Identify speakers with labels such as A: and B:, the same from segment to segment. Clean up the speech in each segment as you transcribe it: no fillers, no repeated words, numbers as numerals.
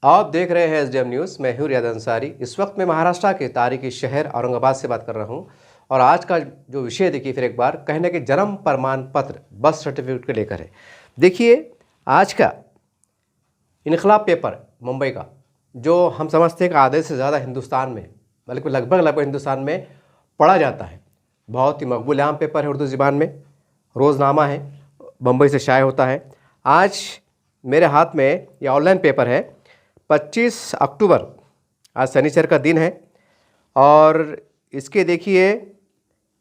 A: आप देख रहे हैं एसडीएम न्यूज़। मैं हूं रियाद अंसारी। इस वक्त मैं महाराष्ट्र के तारीखी शहर औरंगाबाद से बात कर रहा हूं और आज का जो विषय देखिए फिर एक बार कहने के जन्म प्रमाण पत्र बर्थ सर्टिफिकेट को लेकर है। देखिए आज का इनकलाब पेपर मुंबई का जो हम समझते हैं कि आधे से ज़्यादा हिंदुस्तान में बल्कि लगभग हिंदुस्तान में पढ़ा जाता है। बहुत ही मकबूल आम पेपर है, उर्दू ज़बान में रोज़नामा है, मुंबई से शाये होता है। आज मेरे हाथ में ये ऑनलाइन पेपर है। 25 अक्टूबर आज शनिचर का दिन है और इसके देखिए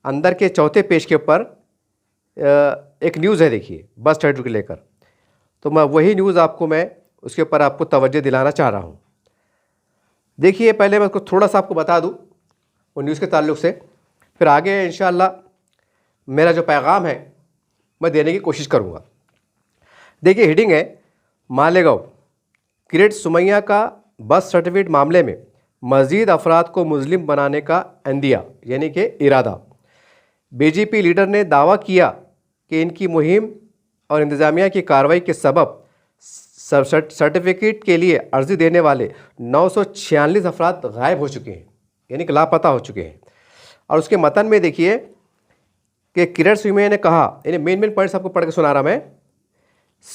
A: अंदर के चौथे पेज के ऊपर एक न्यूज़ है, देखिए बर्थ सर्टिफिकेट को लेकर। तो मैं वही न्यूज़ मैं उसके ऊपर आपको तवज्जो दिलाना चाह रहा हूँ। देखिए पहले मैं उसको थोड़ा सा आपको बता दूँ वो न्यूज़ के ताल्लुक़ से, फिर आगे इंशाअल्लाह मेरा जो पैगाम है मैं देने की कोशिश करूँगा। देखिए हेडिंग है मालेगांव किरीट सुमैया का बर्थ सर्टिफिकेट मामले में मज़ीद अफराद को मुस्लिम बनाने का अंदिया यानी कि इरादा। बीजेपी लीडर ने दावा किया कि इनकी मुहिम और इंतज़ामिया की कार्रवाई के सबब सर्टिफिकेट के लिए अर्जी देने वाले 946 अफराद गायब हो चुके हैं, यानी कि लापता हो चुके हैं। और उसके मतन में देखिए कि किरीट सुमैया ने कहा, यानी मेन पॉइंट्स आपको पढ़ के सुना रहा मैं।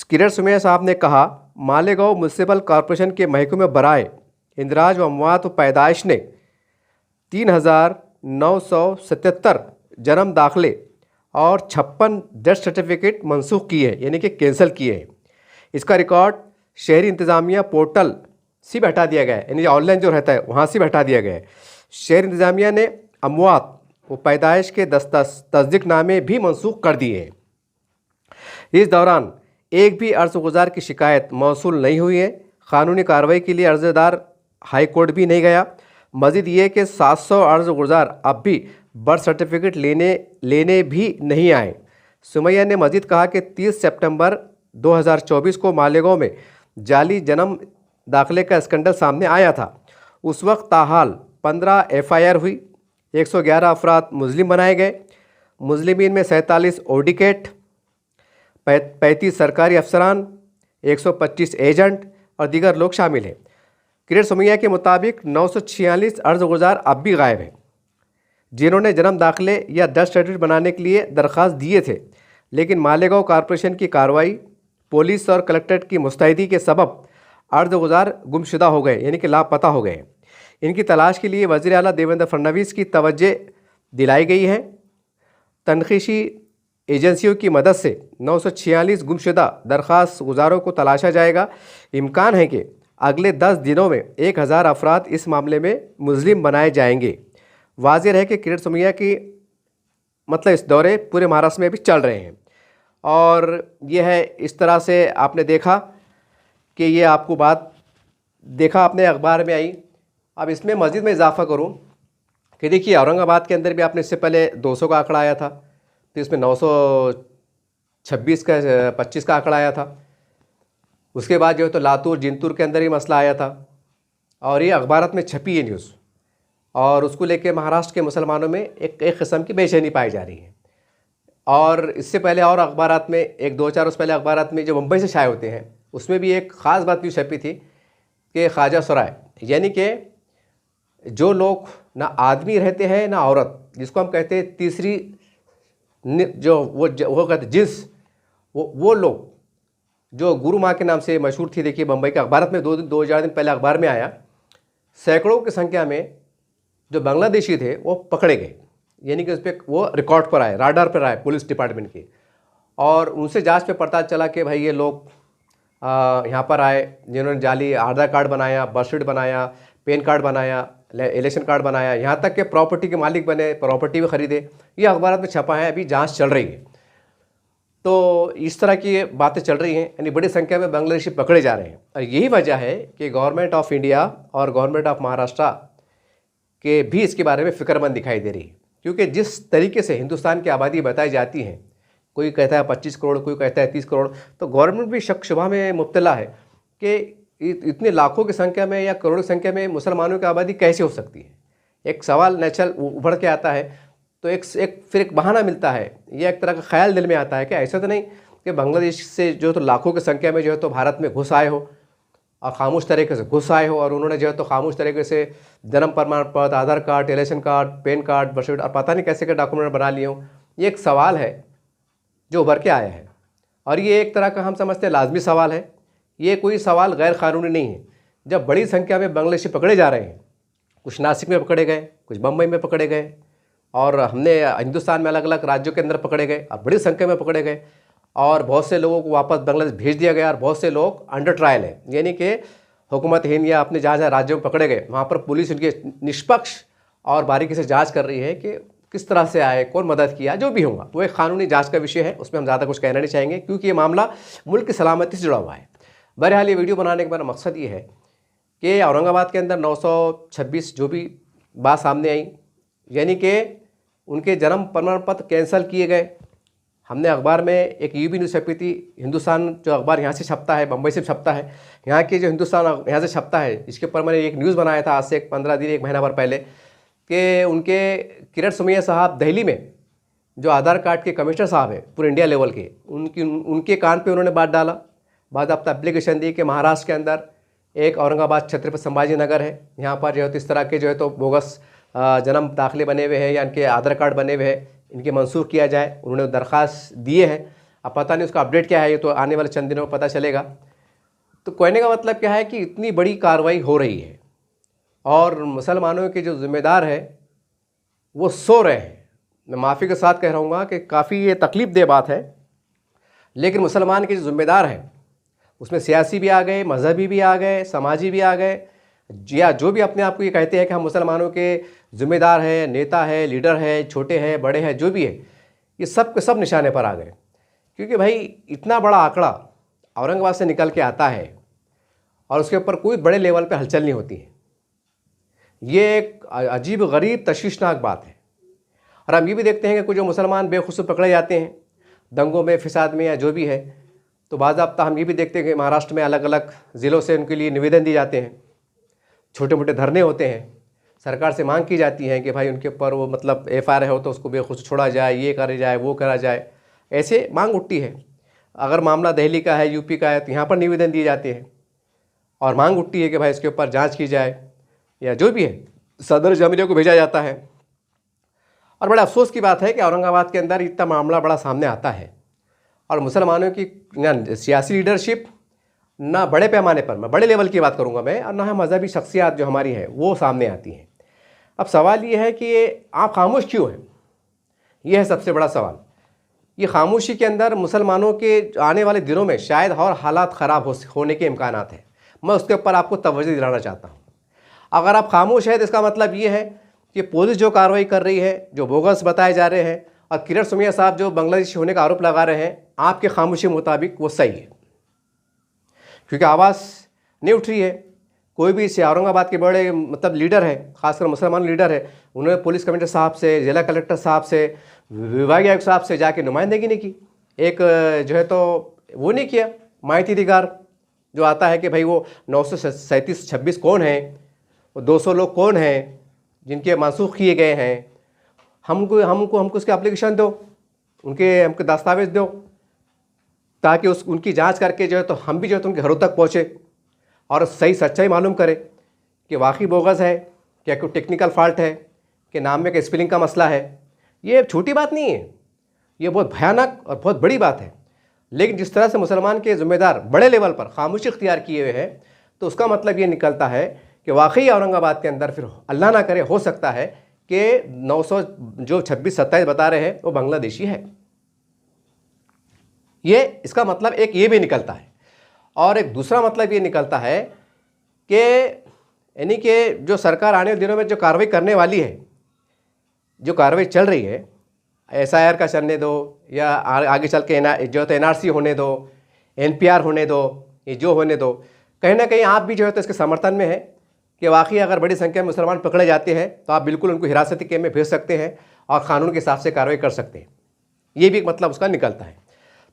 A: किरीट सुमैया साहब ने कहा मालेगांव म्यूनसिपल कॉरपोरेशन के महकमे बराए इंदराज व अमवात व पैदाइश ने 3,977 जन्म दाखिले और 56 डेथ सर्टिफिकेट मनसूख किए हैं, यानी कि कैंसिल किए हैं। इसका रिकॉर्ड शहरी इंतज़ामिया पोर्टल से भी हटा दिया गया है, यानी ऑनलाइन जो रहता है वहाँ से भी हटा दिया गया है। शहरी इंतज़ामिया ने अमवात व पैदाइश के तस्दीकनामे भी मनसूख कर दिए हैं। इस दौरान एक भी अर्ज़गुज़ार की शिकायत मौसूल नहीं हुई है। क़ानूनी कार्रवाई के लिए अर्ज़दार हाई कोर्ट भी नहीं गया। मज़ीद ये कि 700 अर्ज़गुज़ार अब भी बर्थ सर्टिफिकेट लेने भी नहीं आए। सुमैया ने मज़ीद कहा कि 30 सितंबर 2024 को मालेगांव में जाली जन्म दाखिले का स्कैंडल सामने आया था। उस वक्त ताहाल 15 FIR हुई, 111 अफराद मुस्लिम बनाए गए। मुस्लिमीन में 47 ओडिकेट, 35 सरकारी अफसरान, 125 एजेंट और दीगर लोग शामिल हैं। किरीट सुमैया के मुताबिक 946 अर्ज़गुज़ार अब भी गायब हैं जिन्होंने जन्म दाखिले या डेथ सर्टिफिकेट बनाने के लिए दरख्वास्त दिए थे, लेकिन मालेगांव कॉरपोरेशन की कार्रवाई, पुलिस और कलेक्ट्रेट की मुस्तैदी के सबब अर्ज़गुज़ार गुमशुदा हो गए, यानी कि लापता हो गए। इनकी तलाश के लिए वज़ीर आला देवेंद्र फडणवीस की तवज्जो दिलाई गई है। तनख़ीशी एजेंसियों की मदद से 946 गुमशुदा दरख्वास्त गुजारों को तलाशा जाएगा। इम्कान है कि अगले 10 दिनों में 1000 अफराद इस मामले में मुस्लिम बनाए जाएंगे। वाज़ेह है कि किरीट सुमैया की इस दौरे पूरे महाराष्ट्र में भी चल रहे हैं और यह है इस तरह से आपने देखा कि ये आपको बात देखा आपने अखबार में आई। अब इसमें मज़ीद में इजाफ़ा करूं कि देखिए औरंगाबाद के अंदर भी आपने इससे पहले 200 का आंकड़ा आया था, तो इसमें 926 का 25 का आंकड़ा आया था। उसके बाद जो है तो लातूर जिंतूर के अंदर ही मसला आया था और ये अखबारात में छपी है न्यूज़, और उसको लेके महाराष्ट्र के मुसलमानों में एक किस्म की बेचैनी पाई जा रही है। और इससे पहले और अखबारात में एक 2-4 रोज़ पहले अखबारात में जो मुंबई से शाये होते हैं उसमें भी एक ख़ास बात भी छपी थी कि ख्वाजा सराय, यानी कि जो लोग ना आदमी रहते हैं ना औरत, जिसको हम कहते हैं तीसरी जो वो कहते जिन्स, वो लोग जो गुरु माँ के नाम से मशहूर थी। देखिए मुंबई के अखबार में 2-4 दिन पहले अखबार में आया, सैकड़ों की संख्या में जो बांग्लादेशी थे वो पकड़े गए, यानी कि उस पर वो रिकॉर्ड पर आए, राडार पर आए पुलिस डिपार्टमेंट के, और उनसे जांच पे पता चला कि भाई ये लोग यहाँ पर आए जिन्होंने जाली आधार कार्ड बनाया, बर्थ सर्टिफिकेट बनाया, पैन कार्ड बनाया, इलेक्शन कार्ड बनाया, यहाँ तक कि प्रॉपर्टी के मालिक बने, प्रॉपर्टी भी खरीदे। ये अखबार में छपा है, अभी जांच चल रही है। तो इस तरह की बातें चल रही हैं, यानी बड़ी संख्या में बांग्लादेशी पकड़े जा रहे हैं। और यही वजह है कि गवर्नमेंट ऑफ इंडिया और गवर्नमेंट ऑफ महाराष्ट्र के भी इसके बारे में फ़िक्रमंद दिखाई दे रही है, क्योंकि जिस तरीके से हिंदुस्तान की आबादी बताई जाती है, कोई कहता है 25 करोड़, कोई कहता है 30 करोड़, तो गवर्नमेंट भी शक शुबा में मुब्तला है कि इतने लाखों की संख्या में या करोड़ों की संख्या में मुसलमानों की आबादी कैसे हो सकती है। एक सवाल नेचुरल उभर के आता है, तो फिर एक बहाना मिलता है, यह एक तरह का ख्याल दिल में आता है कि ऐसा तो नहीं कि बांग्लादेश से जो तो लाखों की संख्या में जो है तो भारत में घुस आए हो और खामोश तरीके से घुस आए हो और उन्होंने जो है तो खामोश तरीके से जन्म प्रमाण पत्र, Aadhaar card, election card, pan card, birth certificate और पता नहीं कैसे के डॉक्यूमेंट बना लिए हो। ये एक सवाल है जो उभर के आया है और ये एक तरह का हम समझते हैं लाजमी सवाल है। ये कोई सवाल गैर कानूनी नहीं है। जब बड़ी संख्या में बांग्लादेशी पकड़े जा रहे हैं, कुछ नासिक में पकड़े गए, कुछ बम्बई में पकड़े गए और हमने हिंदुस्तान में अलग अलग राज्यों के अंदर पकड़े गए और बड़ी संख्या में पकड़े गए और बहुत से लोगों को वापस बांग्लादेश भेज दिया गया और बहुत से लोग अंडर ट्रायल हैं, यानी कि हुकूमत हिंद या अपने जहाँ जहाँ राज्यों में पकड़े गए वहाँ पर पुलिस उनके निष्पक्ष और बारीकी से जांच कर रही है कि किस तरह से आए, कौन मदद किया, जो भी होगा वो एक कानूनी जांच का विषय है, उसमें हम ज़्यादा कुछ कहना नहीं चाहेंगे क्योंकि ये मामला मुल्क की सलामती से जुड़ा हुआ है। बहरहाल ये वीडियो बनाने का मेरा मकसद ये है कि औरंगाबाद के अंदर 926 जो भी बात सामने आई, यानी कि उनके जन्म प्रमाण पत्र कैंसिल किए गए। हमने अखबार में एक यूबी न्यूज़ छपी थी, हिंदुस्तान जो अखबार यहाँ से छपता है, बम्बई से छपता है, यहाँ की जो हिंदुस्तान यहाँ से छपता है, इसके ऊपर मैंने एक न्यूज़ बनाया था आज से 15 दिन 1 महीना भर पहले कि उनके किरण सुमैया साहब दिल्ली में जो आधार कार्ड के कमिश्नर साहब हैं पूरे इंडिया लेवल के, उनके कान पे उन्होंने बात डाला, बाद अब एप्लीकेशन दी कि महाराष्ट्र के अंदर एक औरंगाबाद छत्रपति संभाजी नगर है, यहाँ पर जो है तो इस तरह के जो है तो बोगस जन्म दाखिले बने हुए हैं या इनके आधार कार्ड बने हुए हैं, इनके मंसूख किया जाए। उन्होंने दरख्वास्त दिए हैं, अब पता नहीं उसका अपडेट क्या है, ये तो आने वाले चंद दिनों में पता चलेगा। तो कहने का मतलब क्या है कि इतनी बड़ी कार्रवाई हो रही है और मुसलमानों के जो ज़िम्मेदार है वो सो रहे हैं। मैं माफ़ी के साथ कह रहा हूँ कि काफ़ी ये तकलीफ़ दे बात है, लेकिन मुसलमान के जो ज़िम्मेदार हैं उसमें सियासी भी आ गए, मजहबी भी आ गए, समाजी भी आ गए, या जो भी अपने आप को ये कहते हैं कि हम मुसलमानों के ज़िम्मेदार हैं, नेता है, लीडर है, छोटे हैं, बड़े हैं, जो भी है, ये सब के सब निशाने पर आ गए। क्योंकि भाई इतना बड़ा आंकड़ा औरंगाबाद से निकल के आता है और उसके ऊपर कोई बड़े लेवल पे हलचल नहीं होती है। ये एक अजीब गरीब तशवीशनाक बात है। और हम ये भी देखते हैं कि कुछ जो मुसलमान बेखुसूर पकड़े जाते हैं दंगों में, फिसाद में या जो भी है, तो बाज़ाब्ता हम ये भी देखते हैं कि महाराष्ट्र में अलग अलग ज़िलों से उनके लिए निवेदन दिए जाते हैं, छोटे मोटे धरने होते हैं, सरकार से मांग की जाती है कि भाई उनके ऊपर वो मतलब FIR हो तो उसको बेखुद छोड़ा जाए, ये करा जाए, वो करा जाए, ऐसे मांग उठती है। अगर मामला दिल्ली का है, यूपी का है, तो यहाँ पर निवेदन दिए जाते हैं और मांग उठती है कि भाई इसके ऊपर जांच की जाए या जो भी है, सदर जमहूरिया को भेजा जाता है। और बड़ा अफसोस की बात है कि औरंगाबाद के अंदर इतना मामला बड़ा सामने आता है और मुसलमानों की ना सियासी लीडरशिप, ना बड़े पैमाने पर, मैं बड़े लेवल की बात करूंगा मैं, और ना मजहबी शख्सियात जो हमारी हैं वो सामने आती हैं। अब सवाल ये है कि ये आप खामोश क्यों हैं, ये है सबसे बड़ा सवाल। ये खामोशी के अंदर मुसलमानों के आने वाले दिनों में शायद और हालात ख़राब होने के इम्कानात हैं। मैं उसके ऊपर आपको तवज्जो दिलाना चाहता हूँ। अगर आप खामोश हैं तो इसका मतलब ये है कि पुलिस जो कार्रवाई कर रही है, जो बोगस बताए जा रहे हैं, और किरण सुमैया साहब जो बांग्लादेशी होने का आरोप लगा रहे हैं, आपके खामोशी मुताबिक वो सही है, क्योंकि आवाज़ नहीं उठ रही है। कोई भी इसे औरंगाबाद के बड़े मतलब लीडर है, खासकर मुसलमान लीडर है, उन्होंने पुलिस कमिश्नर साहब से, जिला कलेक्टर साहब से, विभागीय आयुक्त साहब से जाके नुमाइंदगी नहीं की। एक जो है तो वो नहीं किया माहिती अधिकार जो आता है कि भाई वो 937-26 कौन हैं, वो 200 लोग कौन हैं जिनके मनसूख किए गए हैं, हमको उसके एप्लीकेशन दो, हमको दस्तावेज दो, ताकि उनकी जांच करके जो है तो हम भी जो है तो उनके घरों तक पहुँचे और सही सच्चाई मालूम करें कि वाकई बोगस है, क्या कोई टेक्निकल फॉल्ट है, कि नाम में स्पेलिंग का मसला है। ये छोटी बात नहीं है, ये बहुत भयानक और बहुत बड़ी बात है। लेकिन जिस तरह से मुसलमान के ज़िम्मेदार बड़े लेवल पर खामोशी इख्तियार किए हुए हैं, तो उसका मतलब ये निकलता है कि वाकई औरंगाबाद के अंदर फिर अल्लाह ना करे हो सकता है कि 900 जो 26-27 बता रहे हैं वो बांग्लादेशी है। ये इसका मतलब एक ये भी निकलता है, और एक दूसरा मतलब ये निकलता है कि यानी कि जो सरकार आने वाले दिनों में जो कार्रवाई करने वाली है, जो कार्रवाई चल रही है, SIR का चलने दो या आगे चल के जो तो NRC होने दो, NPR होने दो, ये जो होने दो, कहीं ना कहीं आप भी जो है तो इसके समर्थन में है कि वाकई अगर बड़ी संख्या में मुसलमान पकड़े जाते हैं तो आप बिल्कुल उनको हिरासती कैद में भेज सकते हैं और क़ानून के हिसाब से कार्रवाई कर सकते हैं। ये भी मतलब उसका निकलता है।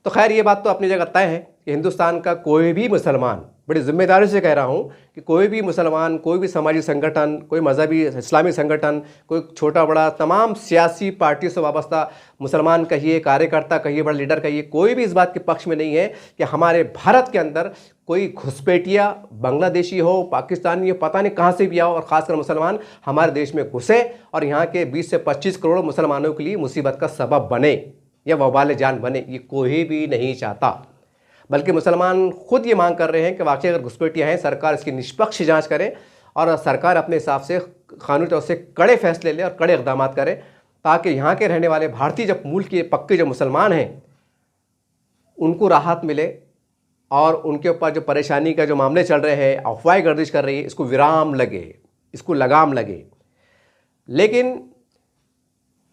A: तो खैर ये बात तो अपनी जगह तय है कि हिंदुस्तान का कोई भी मुसलमान बड़ी जिम्मेदारी से कह रहा हूँ कि कोई भी मुसलमान, कोई भी सामाजिक संगठन, कोई मजहबी इस्लामिक संगठन, कोई छोटा बड़ा, तमाम सियासी पार्टी से वाबस्ता मुसलमान कहिए, कार्यकर्ता कहिए, बड़ा लीडर कहिए, कोई भी इस बात के पक्ष में नहीं है कि हमारे भारत के अंदर कोई घुसपैठिया बांग्लादेशी हो, पाकिस्तानी हो, पता नहीं कहाँ से भी आओ, और ख़ासकर मुसलमान हमारे देश में घुसे और यहाँ के 20 से 25 करोड़ मुसलमानों के लिए मुसीबत का सबब बने या वबाल जान बने, ये कोई भी नहीं चाहता। बल्कि मुसलमान खुद ये मांग कर रहे हैं कि वाकई अगर घुसपैठियाँ हैं, सरकार इसकी निष्पक्ष जांच करे और सरकार अपने हिसाब से कानूनी तौर से कड़े फैसले ले और कड़े इक़दाम करे, ताकि यहाँ के रहने वाले भारतीय जब मूल के पक्के जो मुसलमान हैं उनको राहत मिले और उनके ऊपर जो परेशानी का जो मामले चल रहे हैं, अफवाहें गर्दिश कर रही है, इसको विराम लगे, इसको लगाम लगे। लेकिन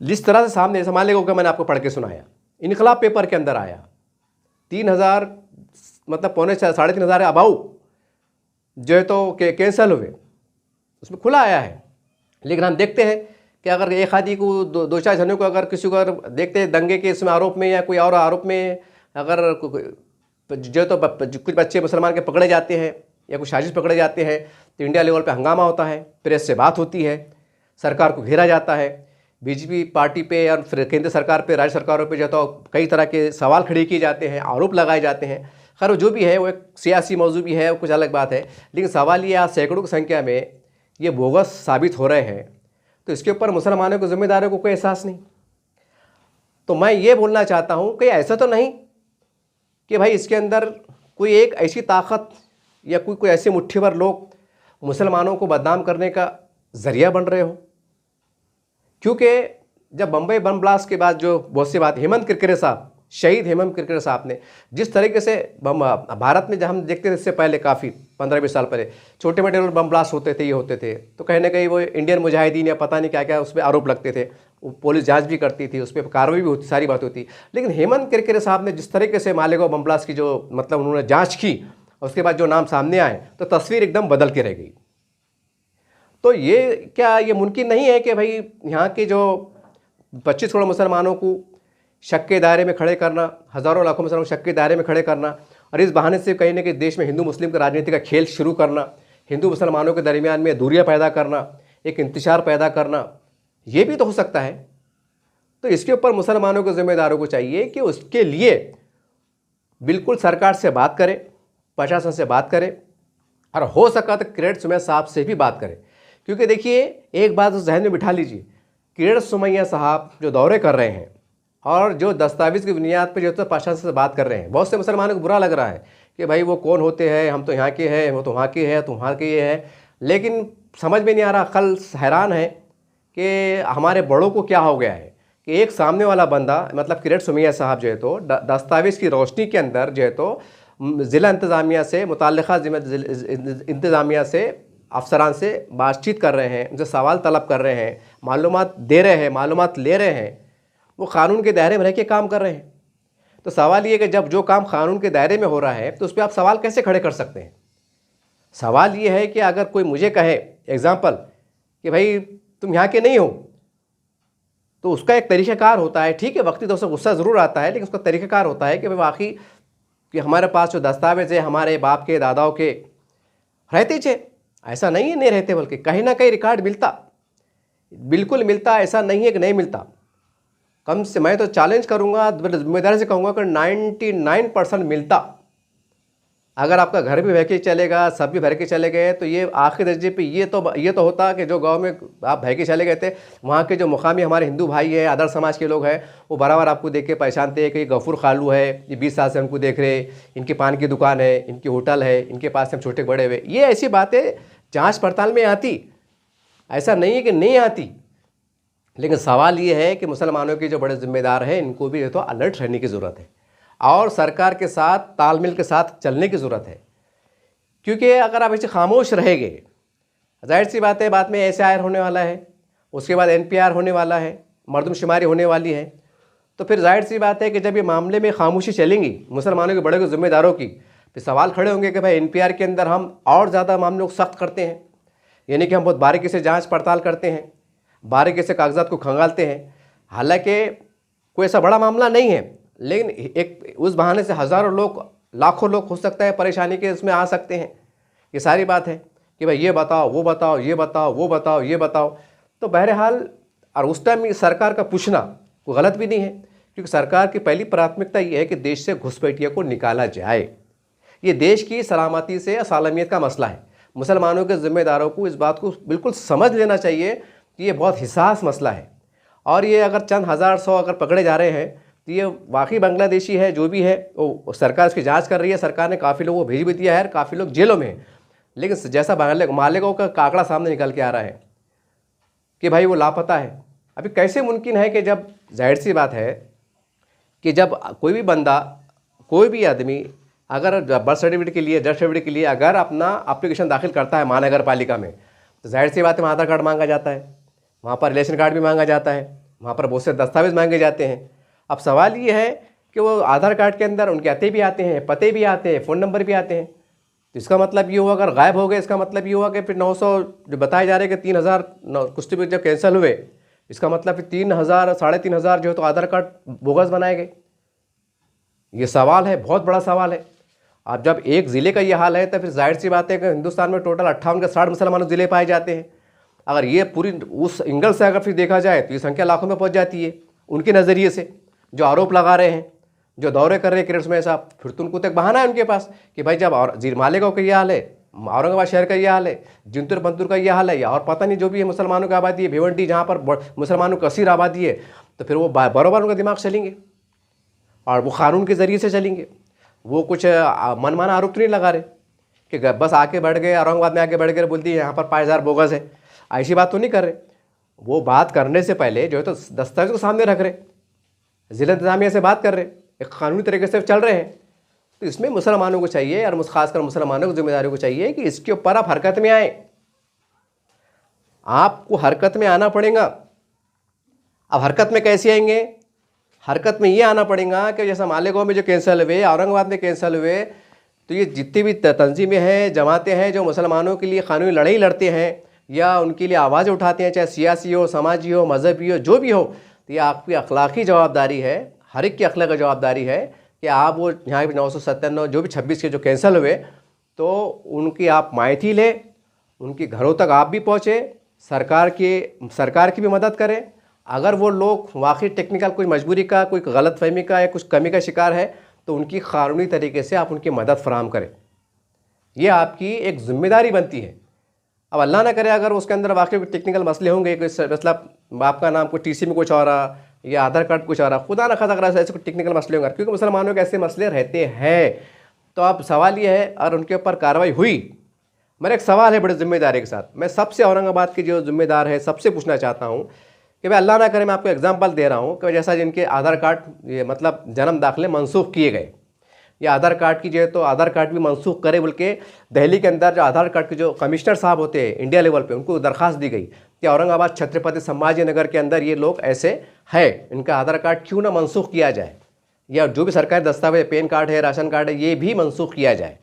A: जिस तरह से सामने संभालने को मैंने आपको पढ़ के सुनाया, इनकलाब पेपर के अंदर आया 3000 मतलब पौने 3500 अबाउ जो है तो कैंसिल हुए, उसमें खुला आया है। लेकिन हम देखते हैं कि अगर एक आदि को दो चार जनों को अगर किसी को अगर देखते हैं दंगे के इसमें आरोप में या कोई और आरोप में, अगर जो तो कुछ बच्चे मुसलमान के पकड़े जाते हैं या कुछ साजिश पकड़े जाते हैं तो इंडिया लेवल पे हंगामा होता है, प्रेस से बात होती है, सरकार को घेरा जाता है, बीजेपी पार्टी पे और फिर केंद्र सरकार पे, राज्य सरकारों पे जो तो कई तरह के सवाल खड़े किए जाते हैं, आरोप लगाए जाते हैं। खैर जो भी है वो एक सियासी मौजू भी है, वो कुछ अलग बात है। लेकिन सवाल ये आज सैकड़ों की संख्या में ये बोगस साबित हो रहे हैं, तो इसके ऊपर मुसलमानों को, जिम्मेदारों को कोई एहसास नहीं। तो मैं ये बोलना चाहता हूँ कि ऐसा तो नहीं कि भाई इसके अंदर कोई एक ऐसी ताकत या कोई ऐसे मुट्ठी भर लोग मुसलमानों को बदनाम करने का ज़रिया बन रहे हो। क्योंकि जब बम्बई बम ब्लास्ट के बाद जो बहुत सी बात, हेमंत किरकिरे साहब, शहीद हेमंत किरकिरे साहब ने जिस तरीके से भारत में जब हम देखते थे इससे पहले काफ़ी 15-20 साल पहले छोटे मोटे बम ब्लास्ट होते थे, ये होते थे, तो कहीं ना कहीं वो इंडियन मुजाहिदीन या पता नहीं क्या क्या उस पर आरोप लगते थे, पुलिस जांच भी करती थी, उस पर कार्रवाई भी होती, सारी बात होती। लेकिन हेमंत किरकिरे साहब ने जिस तरीके से मालेगांव बम ब्लास्ट की जो मतलब उन्होंने जाँच की, उसके बाद जो नाम सामने आए तो तस्वीर एकदम बदल के रह गई। तो ये क्या ये मुमकिन नहीं है कि भाई यहाँ के जो 25 करोड़ मुसलमानों को शक के दायरे में खड़े करना, हज़ारों लाखों मुसलमान शक के दायरे में खड़े करना और इस बहाने से कहीं ना कहीं देश में हिंदू मुस्लिम का राजनीति का खेल शुरू करना, हिंदू मुसलमानों के दरमियान में दूरियां पैदा करना, एक इंतशार पैदा करना, ये भी तो हो सकता है। तो इसके ऊपर मुसलमानों के ज़िम्मेदारों को चाहिए कि उसके लिए बिल्कुल सरकार से बात करें, प्रशासन से बात करें और हो सका तो किरण सुमैया साहब से भी बात करें। क्योंकि देखिए एक बात उस जहन में बिठा लीजिए, किरण सुमैया साहब जो दौरे कर रहे हैं और जो दस्तावेज़ की बुनियाद पर जो तो प्रशासन से बात कर रहे हैं, बहुत से मुसलमानों को बुरा लग रहा है कि भाई वो कौन होते हैं, हम तो यहाँ के हैं, वो तो वहाँ के हैं, तो वहाँ के ये हैं। लेकिन समझ में नहीं आ रहा, कल हैरान है कि हमारे बड़ों को क्या हो गया है कि एक सामने वाला बंदा मतलब किरण सुमैया साहब जो है तो दस्तावेज़ की रोशनी के अंदर जो है तो ज़िला इंतज़ामिया से, मुतल्लिक़ा इंतज़ामिया से, अफसरान से बातचीत कर रहे हैं, उनसे सवाल तलब कर रहे हैं, मालूमात दे रहे हैं, मालूमात ले रहे हैं, वो कानून के दायरे में रह के काम कर रहे हैं। तो सवाल ये कि जब जो काम कानून के दायरे में हो रहा है तो उस पर आप सवाल कैसे खड़े कर सकते हैं। सवाल ये है कि अगर कोई मुझे कहे एग्ज़ाम्पल कि भाई तुम यहाँ के नहीं हो, तो उसका एक तरीक़ाकार होता है, ठीक है, वक्ती तौर से गुस्सा ज़रूर आता है, लेकिन उसका तरीक़ाकार होता है कि भाई वाकई कि हमारे पास जो दस्तावेज़ है हमारे बाप के, दादाओं के रहते थे, ऐसा नहीं है नहीं रहते, बल्कि कहीं ना कहीं रिकॉर्ड मिलता, बिल्कुल मिलता, ऐसा नहीं है कि नहीं मिलता। कम से मैं तो चैलेंज करूंगा, जिम्मेदारी से कहूँगा कि 99% मिलता। अगर आपका घर भी भर के चलेगा, सब भी भर के चले गए, तो ये आखिरी दर्जे पे ये तो होता कि जो गांव में आप भर के चले गए थे, वहाँ के जो मुकामी हमारे हिंदू भाई हैं, आदर्श समाज के लोग हैं, वो बराबर आपको देख के पहचानते हैं कि गफूर खालू है, ये 20 साल से हमको देख रहे, इनकी पान की दुकान है, इनकी होटल है, इनके पास हम छोटे बड़े हुए। ये ऐसी बातें जाँच पड़ताल में आती, ऐसा नहीं है कि नहीं आती। लेकिन सवाल ये है कि मुसलमानों के जो बड़े ज़िम्मेदार हैं, इनको भी तो अलर्ट रहने की ज़रूरत है और सरकार के साथ तालमेल के साथ चलने की ज़रूरत है। क्योंकि अगर आप ऐसे खामोश रहेंगे, जाहिर सी बात है बाद में SIR होने वाला है, उसके बाद NPR होने वाला है, मरदमशुमारी होने वाली है, तो फिर जाहिर सी बात है कि जब ये मामले में खामोशी चलेंगी मुसलमानों के बड़े ज़िम्मेदारों की, फिर सवाल खड़े होंगे कि भाई NPR के अंदर हम और ज़्यादा मामलों को सख्त करते हैं, यानी कि हम बहुत बारीकी से जाँच पड़ताल करते हैं, बारीकी से कागजात को खंगालते हैं। हालांकि कोई ऐसा बड़ा मामला नहीं है, लेकिन एक उस बहाने से हज़ारों लोग लाखों लोग हो सकता है परेशानी के इसमें आ सकते हैं। ये सारी बात है कि भाई ये बताओ, वो बताओ, ये बताओ, वो बताओ, ये बताओ। तो बहरहाल और उस टाइम सरकार का पूछना कोई गलत भी नहीं है, क्योंकि सरकार की पहली प्राथमिकता ये है कि देश से घुसपैठियों को निकाला जाए। ये देश की सलामती से सालमियत का मसला है। मुसलमानों के ज़िम्मेदारों को इस बात को बिल्कुल समझ लेना चाहिए कि ये बहुत हिसास मसला है, और ये अगर चंद हज़ार सौ अगर पकड़े जा रहे हैं तो ये वाकई बांग्लादेशी है जो भी है, वो सरकार इसकी जांच कर रही है। सरकार ने काफ़ी लोगों को भेज भी दिया है, काफ़ी लोग जेलों में हैं। लेकिन जैसा मालिकों का काकड़ा सामने निकल के आ रहा है कि भाई वो लापता है। अभी कैसे मुमकिन है कि जब, जाहिर सी बात है कि जब कोई भी बंदा, कोई भी आदमी अगर बर्थ सर्टिफिकेट के लिए, डेथ सर्टिफिकेट के लिए अगर अपना एप्लीकेशन दाखिल करता है महानगर पालिका में, तो जाहिर सी बात है वहाँ आधार कार्ड मांगा जाता है, वहाँ पर रिलेशन कार्ड भी मांगा जाता है, वहाँ पर बहुत से दस्तावेज मांगे जाते हैं। अब सवाल ये है कि वो आधार कार्ड के अंदर उनके अते भी आते हैं, पते भी आते हैं, फ़ोन नंबर भी आते हैं। तो इसका मतलब ये हुआ अगर गायब हो गए, इसका मतलब ये हुआ कि फिर 900 जो बताए जा रहे हैं कि 3000 कुछ भी जब कैंसिल हुए, इसका मतलब फिर 3000 3,500 जो है तो आधार कार्ड बोगस बनाए गए। ये सवाल है, बहुत बड़ा सवाल है। अब जब एक ज़िले का ये हाल है तो फिर जाहिर सी बात है कि हिंदुस्तान में टोटल 58 के 60 मुसलमान ज़िले पाए जाते हैं। अगर ये पूरी उस एंगल से अगर फिर देखा जाए तो ये संख्या लाखों में पहुंच जाती है उनके नज़रिए से। जो आरोप लगा रहे हैं, जो दौरे कर रहे हैं किरण में साहब, फिर तो उनको तक बहाना है उनके पास कि भाई जब और मालेगांव का ये हाल है, औरंगाबाद शहर का ये हाल है, जिंतुर बंतुर का ये हाल है, या और पता नहीं जो भी है मुसलमानों की आबादी है, भिवंडी जहाँ पर मुसलमानों की कसीर आबादी है, तो फिर वो बराबर उनका दिमाग चलेंगे और वो कानून के ज़रिए से चलेंगे। वो कुछ मनमाना आरोप तो नहीं लगा रहे कि बस आके बैठ गए, औरंगाबाद में आके बैठ गए, बोल दिए यहाँ पर 5000 बोगस है, ऐसी बात तो नहीं कर रहे। वो बात करने से पहले जो है तो दस्तावेज को सामने रख रहे, ज़िला इंतज़ामिया से बात कर रहे, एक कानूनी तरीके से चल रहे हैं। तो इसमें मुसलमानों को चाहिए, और खासकर मुसलमानों की जिम्मेदारी को चाहिए कि इसके ऊपर आप हरकत में आए, आपको हरकत में आना पड़ेगा। अब हरकत में कैसे आएंगे? हरकत में ये आना पड़ेगा कि जैसा मालेगांव में जो कैंसिल हुए, औरंगाबाद में कैंसिल हुए, तो ये जितनी भी तंजीमें हैं, जमातें हैं जो मुसलमानों के लिए कानूनी लड़ाई लड़ते हैं या उनके लिए आवाज़ उठाते हैं, चाहे सियासी हो, समाजी हो, मजहबी हो, जो भी हो, तो ये आपकी अखलाकी जवाबदारी है, हर एक की अखलाक जवाबदारी है कि आप वो यहाँ पे 997 जो भी 26 के जो कैंसिल हुए, तो उनकी आप माहिती लें, उनके घरों तक आप भी पहुँचे, सरकार की भी मदद करें। अगर वो लोग वाकई टेक्निकल कोई मजबूरी का, कोई गलतफहमी का या कुछ कमी का शिकार है, तो उनकी कानूनी तरीके से आप उनकी मदद फराहम करें। ये आपकी एक जिम्मेदारी बनती है। अब अल्लाह ना करे अगर उसके अंदर वाकई टेक्निकल मसले होंगे, कोई मतलब आपका नाम कोई टीसी में कुछ हो रहा या आधार कार्ड कुछ हो रहा, खुदा न खास्ता अगर ऐसे कोई टेक्निकल मसले होंगे, क्योंकि मुसलमानों के ऐसे मसले रहते हैं। तो अब सवाल ये है, और उनके ऊपर कार्रवाई हुई, मेरा एक सवाल है बड़े जिम्मेदारी के साथ, मैं सबसे औरंगाबाद के जो जिम्मेदार है सबसे पूछना चाहता हूँ कि भाई अल्लाह ना करे, मैं आपको एग्जांपल दे रहा हूँ कि जैसा जिनके आधार कार्ड ये मतलब जन्म दाखिले मनसूख किए गए, या आधार कार्ड की जो है तो आधार कार्ड भी मनसूख करे बोल के दिल्ली के अंदर जो आधार कार्ड के जो कमिश्नर साहब होते हैं इंडिया लेवल पे, उनको दरख्वास्त दी गई कि औरंगाबाद छत्रपति संभाजी नगर के अंदर ये लोग ऐसे है, इनका आधार कार्ड क्यों ना मनसूख किया जाए, या जो भी सरकारी दस्तावेज, पैन कार्ड है, राशन कार्ड है, ये भी मनसूख किया जाए।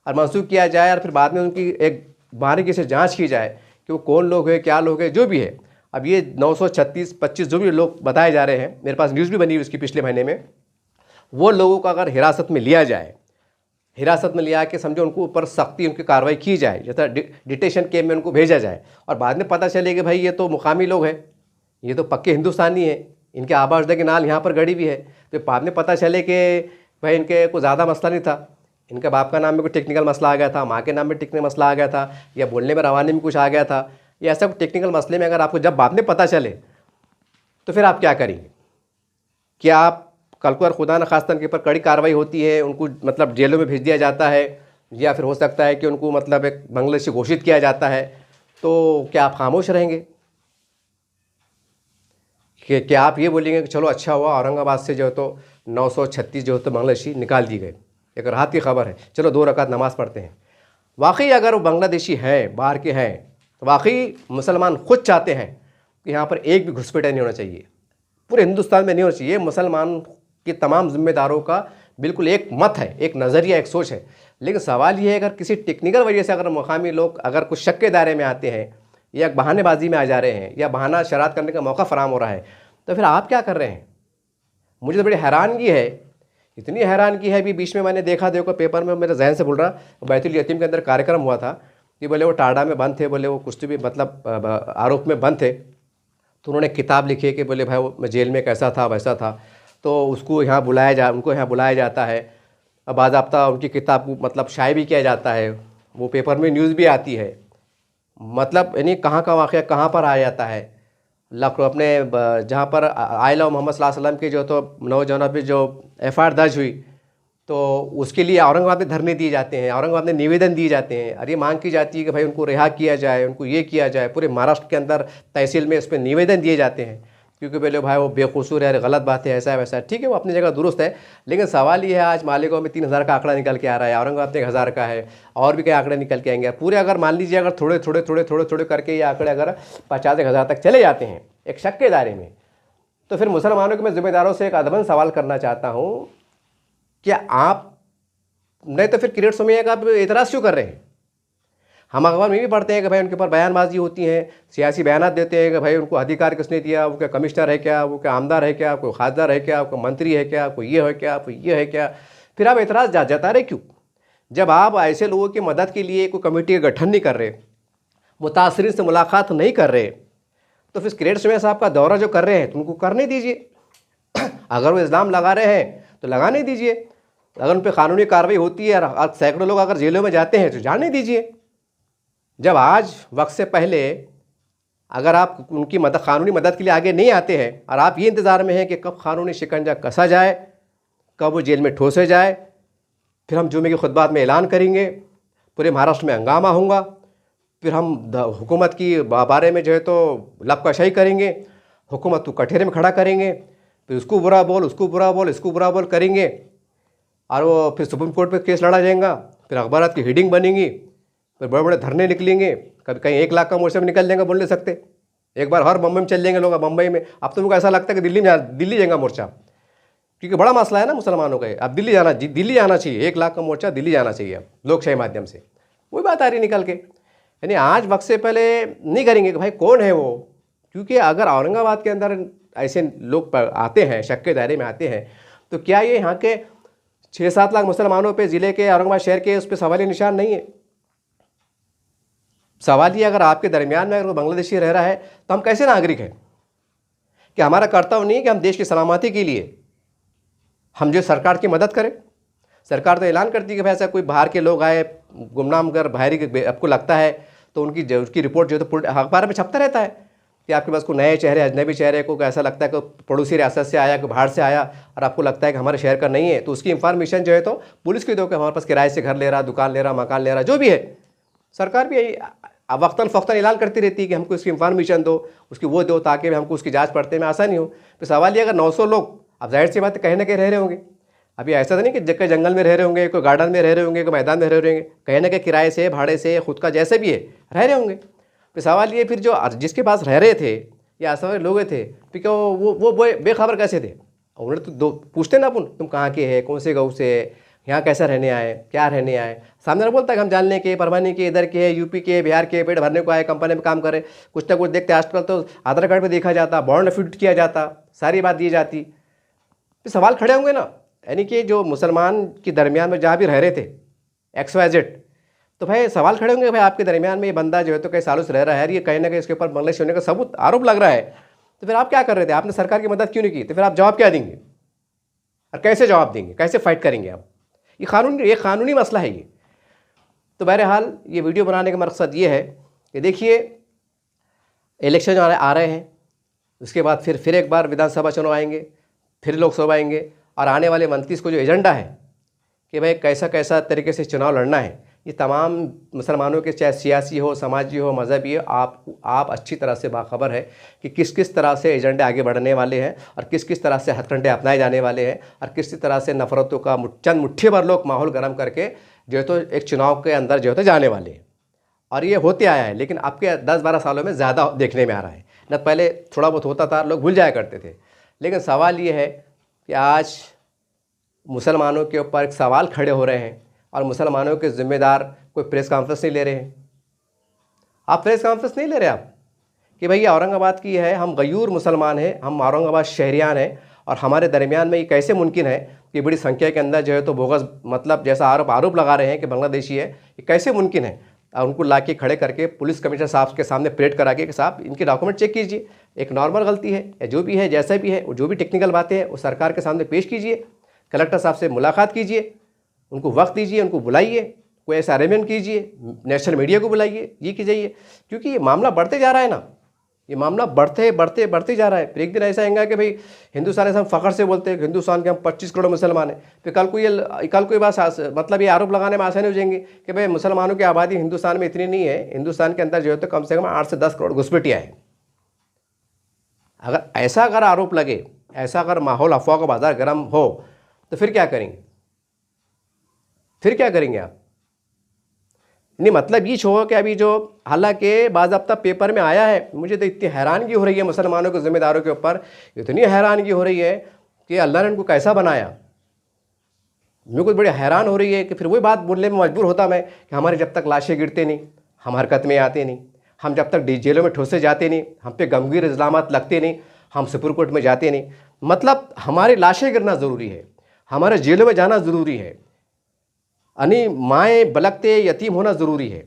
A: और मनसूख किया जाए और फिर बाद में उनकी एक बारीकी से जाँच की जाए कि वो कौन लोग हैं, क्या लोग हैं, जो भी है। अब ये 936, 25 जो भी लोग बताए जा रहे हैं, मेरे पास न्यूज़ भी बनी हुई उसकी पिछले महीने में, वो लोगों को अगर हिरासत में लिया जाए, हिरासत में लिया के समझो उनको ऊपर सख्ती उनकी कार्रवाई की जाए, जैसा डिटेशन कैंप में उनको भेजा जाए, और बाद में पता चले कि भाई ये तो मुकामी लोग हैं, ये तो पक्के हिंदुस्तानी हैं, इनके आबाजदा के नाल यहाँ पर गड़ी भी है, तो बाद में पता चले कि भाई इनके कोई ज़्यादा मसला नहीं था, इनके बाप का नाम में कोई टेक्निकल मसला आ गया था, माँ के नाम में टेक्निकल मसला आ गया था, या बोलने में रवानी में कुछ आ गया था, या ऐसा टेक्निकल मसले में अगर आपको जब बाद में पता चले तो फिर आप क्या करेंगे? क्या आप कल को खुदा न खास्ता उनके ऊपर कड़ी कार्रवाई होती है, उनको मतलब जेलों में भेज दिया जाता है, या फिर हो सकता है कि उनको मतलब एक बांग्लादेशी घोषित किया जाता है, तो क्या आप खामोश रहेंगे? कि क्या आप ये बोलेंगे कि चलो अच्छा हुआ औरंगाबाद से जो है तो 936 जो है तो बांग्लादेशी निकाल दिए गए, एक राहत की खबर है, चलो 2 रकात नमाज़ पढ़ते हैं। वाकई अगर वो बांग्लादेशी हैं, बाहर के हैं, तो वाकई मुसलमान खुद चाहते हैं कि यहाँ पर एक भी घुसपैठा नहीं होना चाहिए, पूरे हिंदुस्तान में नहीं होना चाहिए। मुसलमान के तमाम जिम्मेदारों का बिल्कुल एक मत है, एक नज़रिया, एक सोच है। लेकिन सवाल ये है अगर किसी टेक्निकल वजह से अगर मुकामी लोग अगर कुछ शक के दायरे में आते हैं, या बहानेबाजी में आ जा रहे हैं, या बहाना शरारत करने का मौका फ़राहम हो रहा है, तो फिर आप क्या कर रहे हैं? मुझे तो बड़ी हैरानगी है इतनी हैरान की है। अभी बीच में मैंने देखा, देखो पेपर में, मेरे जहन से बोल रहा, बैतुल यतीम के अंदर कार्यक्रम हुआ था कि बोले वो टाडा में बंद थे, बोले वो कुछ भी मतलब आरोप में बंद थे, तो उन्होंने किताब लिखी कि बोले भाई वो मैं जेल में कैसा था वैसा था, तो उसको यहाँ उनको यहाँ बुलाया जाता है, अब बाज़ाब्ता उनकी किताब को मतलब शाये भी किया जाता है, वो पेपर में न्यूज़ भी आती है। मतलब यानी कहाँ का वाक़या कहाँ पर आ जाता है। लखनऊ अपने जहाँ पर आइला मोहम्मद सल्लल्लाहु अलैहि वसल्लम की जो तो नौजवानों पे जो एफ़आईआर दर्ज हुई, तो उसके लिए औरंगाबाद में धरने दिए जाते हैं, औरंगाबाद में निवेदन दिए जाते हैं, और ये मांग की जाती है कि भाई उनको रिहा किया जाए, उनको ये किया जाए। पूरे महाराष्ट्र के अंदर तहसील में इस पर निवेदन दिए जाते हैं, क्योंकि बोले भाई वो बेकसूर है, गलत बात है, ऐसा है वैसा है। ठीक है, वो अपनी जगह दुरुस्त है, लेकिन सवाल ये है आज मालेगांव में 3000 का आंकड़ा निकल के आ रहा है, औरंगाबाद में 1000 का है, और भी कई आंकड़े निकल के आएंगे पूरे। अगर मान लीजिए अगर थोड़े थोड़े थोड़े थोड़े थोड़े करके ये आंकड़े अगर 50,000 तक चले जाते हैं एक शक के दायरे में, तो फिर मुसलमानों के मैं ज़िम्मेदारों से एक अदबन सवाल करना चाहता हूँ, क्या आप नहीं तो फिर किरीट सोमैया का आप एतराज़ क्यों कर रहे हैं? हम अखबार में भी पढ़ते हैं कि भाई उनके ऊपर बयानबाजी होती है, सियासी बयान देते हैं कि भाई उनको अधिकार किसने दिया, वो क्या कमिश्नर है क्या, वो क्या आमदार है क्या, कोई खासदार है क्या, कोई मंत्री है क्या, कोई ये है क्या, कोई ये है क्या। फिर आप एतराज़ जता रहे क्यों? जब आप ऐसे लोगों की मदद के लिए कोई कमेटी का गठन नहीं कर रहे, मुतासरीन से मुलाकात नहीं कर रहे, तो फिर किरीट सोमैया साहब का दौरा जो कर रहे हैं तो उनको करने दीजिए। अगर वो इल्ज़ाम लगा रहे हैं तो लगाने दीजिए, अगर उन पर कानूनी कार्रवाई होती है और सैकड़ों लोग अगर जेलों में जाते हैं तो जाने दीजिए। जब आज वक्त से पहले अगर आप उनकी मदद, कानूनी मदद के लिए आगे नहीं आते हैं, और आप ये इंतज़ार में हैं कि कब कानूनी शिकंजा कसा जाए, कब वो जेल में ठोसे जाए, फिर हम जुमे की खुतबात में ऐलान करेंगे, पूरे महाराष्ट्र में हंगामा होगा, फिर हम हुकूमत की बारे में जो है तो लपकशाही करेंगे, हुकूमत को कठेरे में खड़ा करेंगे, फिर उसको बुरा बोल, उसको बुरा बोल, इसको बुरा बोल करेंगे, और वो फिर सुप्रीम कोर्ट पे केस लड़ा जाएगा, फिर अखबारात की हेडिंग बनेंगी, फिर बड़े बड़े धरने निकलेंगे, कभी कहीं 1 लाख का मोर्चा में निकल जाएंगे, बोल नहीं सकते। एक बार हर बम्बई में चल जाएंगे लोग, बम्बई में। अब तो मुझको ऐसा लगता है कि दिल्ली जाएगा मोर्चा, क्योंकि बड़ा मसला है ना मुसलमानों का। अब दिल्ली जाना चाहिए, 1 लाख का मोर्चा दिल्ली जाना चाहिए अब लोकशाही माध्यम से। वही बात आ रही निकल के, यानी आज वक्त से पहले नहीं करेंगे कि भाई कौन है वो, क्योंकि अगर औरंगाबाद के अंदर ऐसे लोग आते हैं, शक के दायरे में आते हैं, तो क्या ये यहाँ के 6-7 लाख मुसलमानों पे, ज़िले के औरंगाबाद शहर के, उस पर सवाल निशान नहीं है? सवाल ये, अगर आपके दरमियान में अगर बांग्लादेशी रह रहा है तो हम कैसे नागरिक हैं? कि हमारा कर्तव्य नहीं है कि हम देश की सलामती के लिए हम जो सरकार की मदद करें? सरकार तो ऐलान करती है कि भाई ऐसा कोई बाहर के लोग आए, गुमनाम अगर बाहरी आपको लगता है तो उसकी रिपोर्ट जो है तो अखबार में छपता रहता है कि आपके पास कोई नए चेहरे, अजनबी चेहरे को ऐसा लगता है कि पड़ोसी रियासत से आया, कि बाहर से आया, और आपको लगता है कि हमारे शहर का नहीं है, तो उसकी इंफॉर्मेशन जो है तो पुलिस को दो कि हमारे पास किराए से घर ले रहा, दुकान ले रहा, मकान ले रहा, जो भी है। सरकार भी यही वक्तन फ़क्तन ऐलान करती रहती है कि हमको इसकी इंफॉर्मेशन दो, उसकी वो दो, ताकि हमको उसकी जांच पड़ते में आसानी हो। तो सवाल ये, अगर 900 लोग, अब जाहिर सी बात है कहीं ना कहीं रह रहे होंगे, अभी ऐसा तो नहीं कि कहीं जंगल में रह रहे होंगे, कोई गार्डन में रह रहे होंगे, कोई मैदान में रह रहे होंगे, कहीं ना कहीं किराए से, भाड़े से, खुद का जैसे भी है रह रहे होंगे। तो सवाल ये, फिर जो जिसके पास रह रहे थे या ऐसा लोग थे, फिर क्या वो बेखबर कैसे थे? उन्हें तो पूछते ना अपन, तुम कहाँ के हैं, कौन से गाँव से, यहाँ कैसा रहने आए, क्या रहने आए? सामने वाला बोलता है कि हम जानने के, परवानी के, इधर के, यूपी के, बिहार के, पेट भरने को आए, कंपनी में काम करे, कुछ ना कुछ देखते। आजकल तो आधार कार्ड पे देखा जाता, बॉन्ड फिट किया जाता, सारी बात दी जाती। फिर सवाल खड़े होंगे ना, यानी कि जो मुसलमान के दरमियान में जहाँ भी रह रहे थे XYZ, तो भाई सवाल खड़े होंगे, भाई आपके दरमियान में ये बंदा जो है तो कई सालों से रह रहा है, ये कहीं ना कहीं इसके ऊपर बांग्लादेश होने का सबूत आरोप लग रहा है, तो फिर आप क्या कर रहे थे? आपने सरकार की मदद क्यों नहीं की? तो फिर आप जवाब क्या देंगे और कैसे जवाब देंगे, कैसे फाइट करेंगे आप? ये कानूनी मसला है ये। तो बहरहाल ये वीडियो बनाने का मकसद ये है कि देखिए, इलेक्शन आ रहे हैं, उसके बाद फिर एक बार विधानसभा चुनाव आएंगे, फिर लोकसभा आएंगे, और आने वाले 29 को जो एजेंडा है कि भाई कैसा तरीके से चुनाव लड़ना है, ये तमाम मुसलमानों के, चाहे सियासी हो, समाजी हो, मजहबी हो, आप अच्छी तरह से बाखबर है कि किस तरह से एजेंडे आगे बढ़ने वाले हैं, और किस तरह से हथकंडे अपनाए जाने वाले हैं, और किस तरह से नफ़रतों का चंद मुट्ठी भर लोग माहौल गर्म करके जो है तो एक चुनाव के अंदर जो है तो जाने वाले हैं। और ये होते आया है, लेकिन आपके 10-12 सालों में ज़्यादा देखने में आ रहा है। न पहले थोड़ा बहुत होता था, लोग भूल जाया करते थे, लेकिन सवाल ये है कि आज मुसलमानों के ऊपर एक सवाल खड़े हो रहे हैं, और मुसलमानों के ज़िम्मेदार कोई प्रेस कॉन्फ्रेंस नहीं ले रहे हैं। आप प्रेस कॉन्फ्रेंस नहीं ले रहे आप कि भाई ये औरंगाबाद की है, हम गयूर मुसलमान हैं, हम औरंगाबाद शहरियान हैं, और हमारे दरमियान में ये कैसे मुमकिन है कि बड़ी संख्या के अंदर जो है तो बोगस मतलब जैसा आरोप लगा रहे हैं कि बांग्लादेशी है, ये कैसे मुमकिन है। और उनको ला के खड़े करके पुलिस कमिश्नर साहब के सामने परेड करा के कि साहब इनके डॉक्यूमेंट चेक कीजिए, एक नॉर्मल गलती है या जो भी है जैसा भी है, वो जो भी टेक्निकल बातें हैं वो सरकार के सामने पेश कीजिए, कलेक्टर साहब से मुलाकात कीजिए, उनको वक्त दीजिए, उनको बुलाइए, कोई ऐसा अरेंजमेंट कीजिए, नेशनल मीडिया को बुलाइए, ये कीजिए, क्योंकि ये मामला बढ़ते जा रहा है ना, ये मामला बढ़ते जा रहा है। फिर एक दिन ऐसा आएगा कि भाई हिंदुस्तान ऐसा हम फ़ख्र से बोलते हैं कि हिंदुस्तान के हम 25 करोड़ मुसलमान हैं, फिर कल को ये बात मतलब ये आरोप लगाने में आसानी हो जाएंगे कि भाई मुसलमानों की आबादी हिंदुस्तान में इतनी नहीं है, हिंदुस्तान के अंदर जो है तो कम से कम 8 से 10 करोड़ घुसपैठियाँ हैं। अगर आरोप लगे, ऐसा अगर माहौल अफवाह का बाजार गर्म हो तो फिर क्या करेंगे आप? नहीं, मतलब ये होगा कि अभी जो हालांकि बाज़ाब्ता पेपर में आया है, मुझे तो इतनी हैरानगी हो रही है मुसलमानों के ज़िम्मेदारों के ऊपर, इतनी हैरानगी हो रही है कि अल्लाह ने उनको कैसा बनाया। मेरे को बड़ी हैरान हो रही है कि फिर वही बात बोलने में मजबूर होता मैं कि हमारे जब तक लाशें गिरते नहीं, हम हरकत में आते नहीं, हम जब तक जेलों में ठोसे जाते नहीं, हम पे गंभीर इल्ज़ामात लगते नहीं, हम सुप्रीम कोर्ट में जाते नहीं, मतलब हमारी लाशें गिरना ज़रूरी है, हमारे जेलों में जाना ज़रूरी है, यानी माएँ बलकते यतीम होना ज़रूरी है,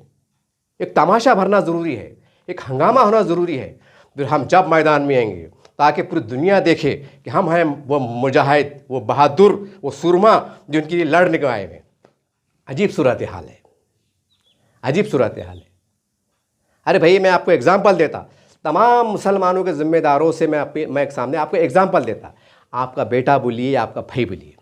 A: एक तमाशा भरना ज़रूरी है, एक हंगामा होना ज़रूरी है, फिर हम जब मैदान में आएंगे ताकि पूरी दुनिया देखे कि हम हैं वो मुजाहिद, वो बहादुर, वो सुरमा जो उनके लिए लड़ने को आए हैं। अजीब सूरत हाल है, अजीब सूरत हाल है। अरे भाई मैं आपको एग्जाम्पल देता, तमाम मुसलमानों के ज़िम्मेदारों से मैं एक सामने आपको एग्जाम्पल देता, आपका बेटा बोलिए, आपका भाई बोलिए,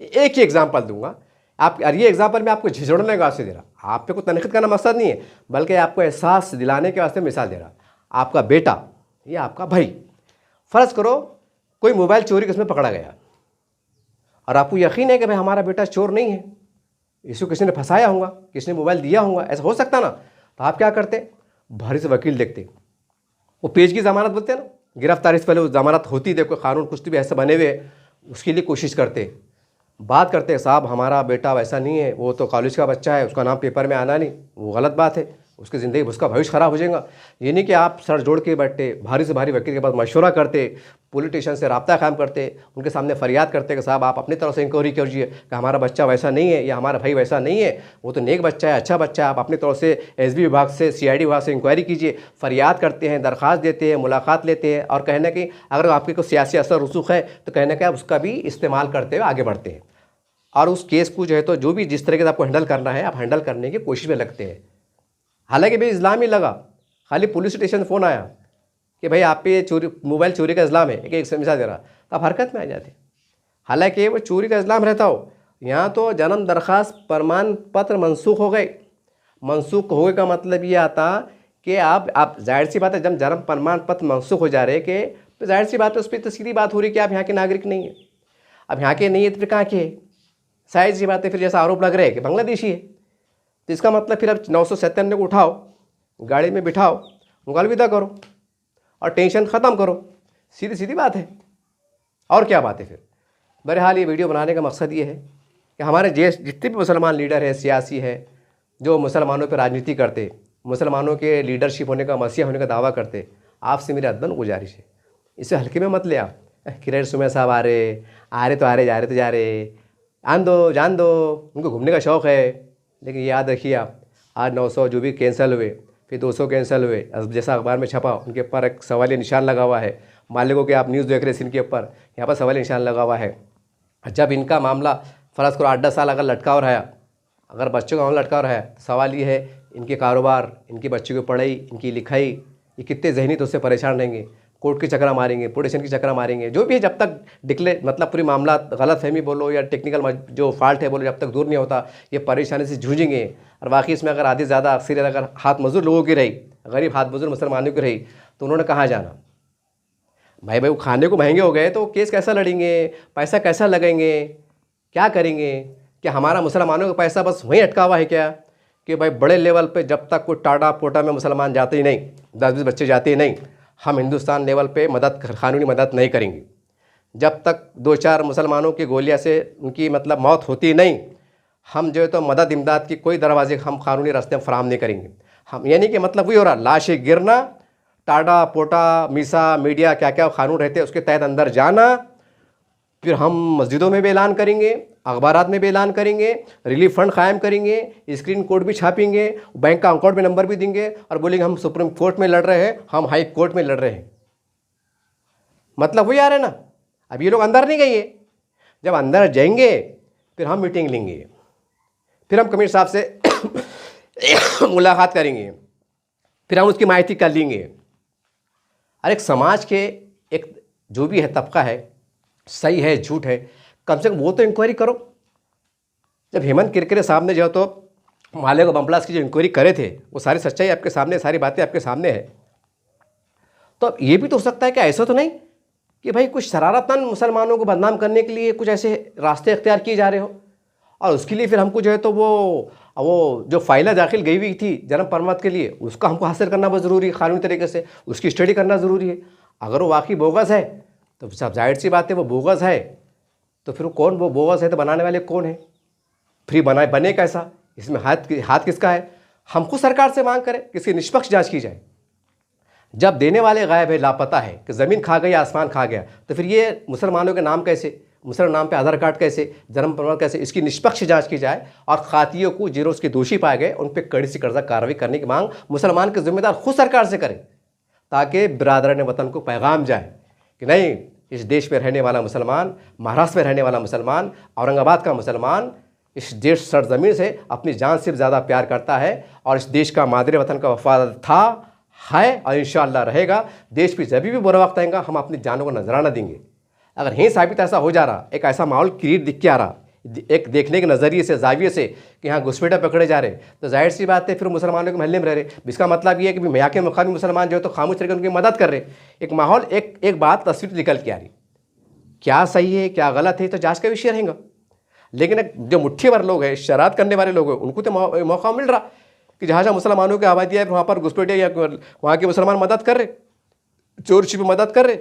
A: एक ही एग्जाम्पल दूंगा आप। और ये एग्जाम्पल मैं आपको झिझोड़ने के वास्ते दे रहा, आप पे को तनकीद करना मकसद नहीं है, बल्कि आपको एहसास दिलाने के वास्ते मिसाल दे रहा। आपका बेटा या आपका भाई, फ़र्ज़ करो कोई मोबाइल चोरी उसमें पकड़ा गया और आपको यकीन है कि भाई हमारा बेटा चोर नहीं है, इसको किसी ने फंसाया होगा, किसी ने मोबाइल दिया होगा, ऐसा हो सकता ना, तो आप क्या करते? भारी से वकील देखते, वो पेश की ज़मानत बोलते हैं ना, गिरफ्तारी से पहले वो ज़मानत होती, देखो कानून कुछ भी ऐसे बने हुए, उसके लिए कोशिश करते, बात करते, साहब हमारा बेटा वैसा नहीं है, वो तो कॉलेज का बच्चा है, उसका नाम पेपर में आना नहीं, वो गलत बात है, उसकी ज़िंदगी, उसका भविष्य ख़राब हो जाएगा। ये नहीं कि आप सर जोड़ के बैठते, भारी से भारी वकील के पास मशवरा करते, पॉलिटिशियन से रब्ता कायम करते, उनके सामने फरियाद करते कि साहब आप अपनी तरफ से इंक्वायरी कीजिए कि हमारा बच्चा वैसा नहीं है या हमारा भाई वैसा नहीं है, वो तो नेक बच्चा है, अच्छा बच्चा है, आप अपनी तरफ से एसबी विभाग से, सीआईडी विभाग से इंक्वायरी कीजिए। फरियाद करते हैं, दरख्वास्त देते हैं, मुलाकात लेते हैं, और कहना कि अगर आपके कोई सियासी असर रसूख है तो कहना कि आप उसका भी इस्तेमाल करते हुए आगे बढ़ते हैं, और उस केस को जो है तो जो भी जिस तरीके से आपको हैंडल करना है आप हैंडल करने की कोशिश में लगते हैं। हालांकि भाई इल्ज़ाम ही लगा, खाली पुलिस स्टेशन फ़ोन आया कि भाई आप पे चोरी, मोबाइल चोरी का इल्ज़ाम है, एक मिसाल दे रहा, तो आप हरकत में आ जाते। हालांकि वो चोरी का इल्ज़ाम रहता हो, यहाँ तो जन्म दरख्वास्त प्रमाण पत्र मनसूख हो गए। मनसूख होने का मतलब ये आता कि आप जाहिर सी बात है, जब जन्म प्रमाण पत्र मनसूख हो जा रहे कि तो जाहिर सी बात है उस पर तो सीधी बात हो रही कि आप यहाँ के नागरिक नहीं है। अब यहाँ के नहीं है तो फिर कहाँ के है? शायद सी बात है, फिर जैसा आरोप लग रहा है कि बांग्लादेशी है, तो इसका मतलब फिर अब 997 को उठाओ, गाड़ी में बिठाओ, उनको अलविदा करो और टेंशन ख़त्म करो, सीधी सीधी बात है। और क्या बात है फिर? बहरहाल ये वीडियो बनाने का मकसद ये है कि हमारे जितने भी मुसलमान लीडर है, सियासी है, जो मुसलमानों पर राजनीति करते, मुसलमानों के लीडरशिप होने का, मसीहा होने का दावा करते, आपसे मेरी अदबन गुजारिश है, इसे हल्के में मत ले आप। किरण सुमेर साहब आ रहे तो आ रहे, जा रहे तो जा रहे, जान दो, उनको घूमने का शौक़ है। लेकिन याद रखिए आप, आज 900 जो भी कैंसिल हुए, फिर 200 कैंसिल हुए, जैसा अखबार में छपा, उनके ऊपर एक सवालिया निशान लगा हुआ है। मालिकों के आप न्यूज़ देख रहे हैं, इनके ऊपर यहाँ पर सवालिया निशान लगा हुआ है। जब इनका मामला फ़र्ज़ करो 8-10 साल अगर लटका रहा, अगर बच्चों का मामला लटका रहा है, सवाल ये है इनके कारोबार, इनके बच्चों की पढ़ाई, इनकी लिखाई, ये कितने ज़हनी तो उससे परेशान रहेंगे, कोर्ट की चक्कर मारेंगे, पोलिटिशन की चक्कर मारेंगे, जो भी है, जब तक मतलब पूरी मामला गलत फहमी बोलो या टेक्निकल जो फॉल्ट है बोलो, जब तक दूर नहीं होता, ये परेशानी से जूझेंगे। और वाकई इसमें अगर आधी ज़्यादा अक्सर अगर हाथ मजदूर लोगों की रही, गरीब हाथ मजदूर मुसलमानों की रही, तो उन्होंने कहाँ जाना? भाई वो खाने को महंगे हो गए तो केस कैसा लड़ेंगे, पैसा कैसा लगेंगे, क्या करेंगे? क्या हमारा मुसलमानों का पैसा बस वहीं अटका हुआ है क्या कि भाई बड़े लेवल पे जब तक कोई टाटा पोटा में मुसलमान जाते ही नहीं, 10-20 बच्चे जाते ही नहीं, हम हिंदुस्तान लेवल पे कानूनी मदद नहीं करेंगे। जब तक 2-4 मुसलमानों की गोलियां से उनकी मतलब मौत होती नहीं, हम जो है तो मदद इमदाद की कोई दरवाजे हम कानूनी रास्ते फराहम नहीं करेंगे। हम यानी कि मतलब वही हो रहा, लाशें गिरना, टाटा पोटा मीसा मीडिया क्या क्या कानून रहते हैं उसके तहत अंदर जाना, फिर हम मस्जिदों में भी ऐलान करेंगे, अखबारात में भी ऐलान करेंगे, रिलीफ फंड कायम करेंगे, स्क्रीन कोड भी छापेंगे, बैंक का अकाउंट में नंबर भी देंगे और बोलेंगे हम सुप्रीम कोर्ट में लड़ रहे हैं, हम हाई कोर्ट में लड़ रहे हैं। मतलब वही आ रहे ना। अब ये लोग अंदर नहीं गए, जब अंदर जाएंगे फिर हम मीटिंग लेंगे, फिर हम कमिश्नर साहब से मुलाकात करेंगे, फिर हम उसकी माहिती कर लेंगे। अरे एक समाज के एक जो भी है तबका है, सही है झूठ है, कम से कम वो तो इंक्वायरी करो। जब हेमंत किरकिरे साहब ने जो तो मालेगांव बम ब्लास्ट की जो इंक्वायरी करे थे, वो सारी सच्चाई आपके सामने, सारी बातें आपके सामने है। तो अब ये भी तो हो सकता है कि ऐसा तो नहीं कि भाई कुछ शरारतमंद मुसलमानों को बदनाम करने के लिए कुछ ऐसे रास्ते इख्तियार किए जा रहे हो, और उसके लिए फिर हमको जो है तो वो जो फाइलें दाखिल गई हुई थी जन्म प्रमाण के लिए, उसका हमको हासिल करना बहुत ज़रूरी है, कानूनी तरीके से उसकी स्टडी करना ज़रूरी है। अगर वो वाकई बोगस है तो सब जाहिर सी बात है वो बोगस है, तो फिर कौन वो बोगस है तो बनाने वाले कौन है, फ्री बने कैसा, इसमें हाथ किसका है। हम खुद सरकार से मांग करें कि इसकी निष्पक्ष जाँच की जाए। जब देने वाले गायब है, लापता है, कि ज़मीन खा गई आसमान खा गया, तो फिर ये मुसलमानों के नाम कैसे, मुसलमान नाम पे आधार कार्ड कैसे, जन्म प्रमाण कैसे, इसकी निष्पक्ष जांच की जाए और खातियों को जो उसके दोषी पाए गए उन पर कड़ी से कड़ा कार्रवाई करने की मांग मुसलमान के जिम्मेदार खुद सरकार से करें, ताकि बिरादरान वतन को पैगाम जाए कि नहीं, इस देश में रहने वाला मुसलमान, महाराष्ट्र में रहने वाला मुसलमान, औरंगाबाद का मुसलमान इस देश सरजमीन से अपनी जान से ज़्यादा प्यार करता है और इस देश का मादरे वतन का वफादार था, है और इंशाअल्लाह रहेगा। देश पे जब भी बुरा वक्त आएगा हम अपनी जानों को नजराना देंगे। अगर ही साबित ऐसा हो जा रहा, एक ऐसा माहौल क्रिएट दिख के आ रहा, एक देखने के नज़रिए से, जाविये से कि यहाँ घुसपैठा पकड़े जा रहे, तो जाहिर सी बात है फिर मुसलमानों के महल्ले में रह रहे। इसका मतलब ये है कि यहाँ के मुकामी मुसलमान जो है तो खामोश रहकर उनकी मदद कर रहे। एक माहौल, एक बात तस्वीर निकल के आ रही, क्या सही है क्या गलत है तो जाँच का विषय रहेगा। लेकिन जो मुट्ठी भर लोग हैं, शरारत करने वाले लोग हैं, उनको तो मौका मिल रहा कि जहाँ जहाँ मुसलमानों की आबादी है वहाँ पर घुसपैठे या वहाँ के मुसलमान मदद कर रहे, चोर छिपे मदद कर रहे,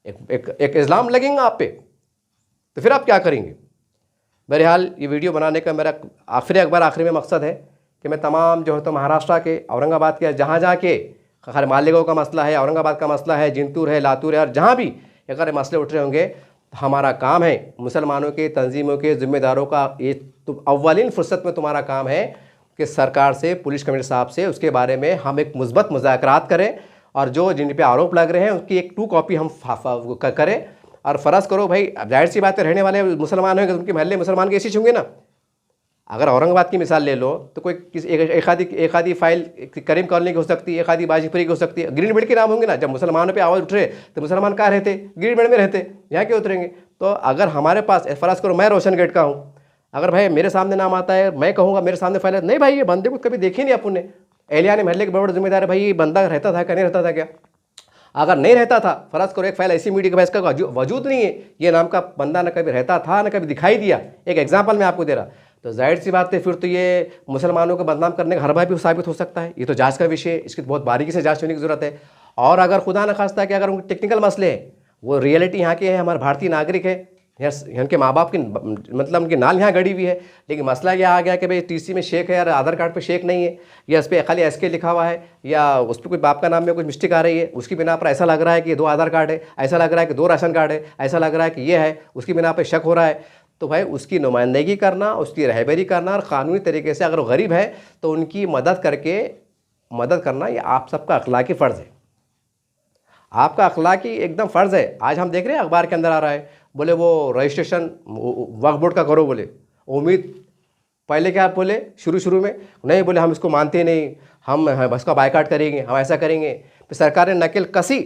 A: एक इल्ज़ाम लगेगा आप पे, तो फिर आप क्या करेंगे। बहरहाल ये वीडियो बनाने का मेरा आखिरी में मकसद है कि मैं तमाम जो है तो महाराष्ट्र के, औरंगाबाद के, जहाँ जहाँ के खैर मालेगांव का मसला है, औरंगाबाद का मसला है, जिंतूर है, लातूर है, और जहाँ भी अगर मसले उठ रहे होंगे, हमारा काम है मुसलमानों के तंजीमों के ज़िम्मेदारों का, ये तो अव्वलीन फुर्सत में तुम्हारा काम है कि सरकार से, पुलिस कमिश्नर साहब से उसके बारे में हम एक मुस्बत मुज़ाकरात करें और जो जिन पे आरोप लग रहे हैं उसकी एक 2 कॉपी हम करें। और फ़र्ज़ करो भाई, अब जाहिर सी बात है रहने वाले मुसलमान होंगे, उनके महल्ले मुसलमान के ऐसे होंगे ना। अगर औरंगाबाद की मिसाल ले लो तो कोई एक आधी फाइल करीम कॉलोनी की हो सकती है, एक आधी बाजीपुरी की हो सकती है, ग्रीन बेल्ट के नाम होंगे ना। जब मुसलमानों पे आवाज़ उठ रहे तो मुसलमान कहाँ रहते, ग्रीन बेल्ट में रहते, यहाँ क्यों उतरेंगे। तो अगर हमारे पास फ़र्ज़ करो मैं रोशन गेट का हूँ, अगर भाई मेरे सामने नाम आता है, मैं कहूँगा मेरे सामने फाइल नहीं भाई ये बंदे को कभी देखे नहीं अपन ने, एहलियान महल्ले के बड़े जिम्मेदार है भाई, ये बंदा रहता था क्या नहीं रहता था क्या। अगर नहीं रहता था, फ़र्ज़ करो एक फाइल ऐसी मीडिया का इसका वजूद नहीं है, ये नाम का बंदा न कभी रहता था न कभी दिखाई दिया, एक एग्जाम्पल मैं आपको दे रहा, तो जाहिर सी बात है फिर तो ये मुसलमानों को बदनाम करने का हरबा भी साबित हो सकता है। ये तो जांच का विषय है, इसकी बहुत बारीकी से जांच होने की ज़रूरत है। और अगर खुदा न खास्ता कि अगर उनके टेक्निकल मसले हैं, वो रियलिटी यहाँ के हैं, हमारे भारतीय नागरिक है, यहाँ के माँ बाप की मतलब उनकी नाल यहाँ गड़ी हुई है, लेकिन मसला यह आ गया कि भाई टीसी में शेख है यार, आधार कार्ड पे शेख नहीं है, या इस पर खाली एसके लिखा हुआ है, या उस पर कोई बाप का नाम में कुछ मिस्टेक आ रही है, उसकी बिना पर ऐसा लग रहा है कि 2 आधार कार्ड है, ऐसा लग रहा है कि 2 राशन कार्ड है, ऐसा लग रहा है कि ये है, उसकी बिना पर शक हो रहा है। तो भाई उसकी नुमाइंदगी करना, उसकी रहबरी करना और क़ानूनी तरीके से, अगर वो गरीब है तो उनकी मदद करना ये आप सबका अखलाकी फ़र्ज़ है, आपका अखलाकी एकदम फ़र्ज़ है। आज हम देख रहे हैं अखबार के अंदर आ रहा है, बोले वो रजिस्ट्रेशन वक्फ बोर्ड का करो, बोले उम्मीद पहले क्या बोले शुरू में नहीं, बोले हम इसको मानते नहीं, हम बस का बायकाट करेंगे, हम ऐसा करेंगे। फिर सरकार ने नकेल कसी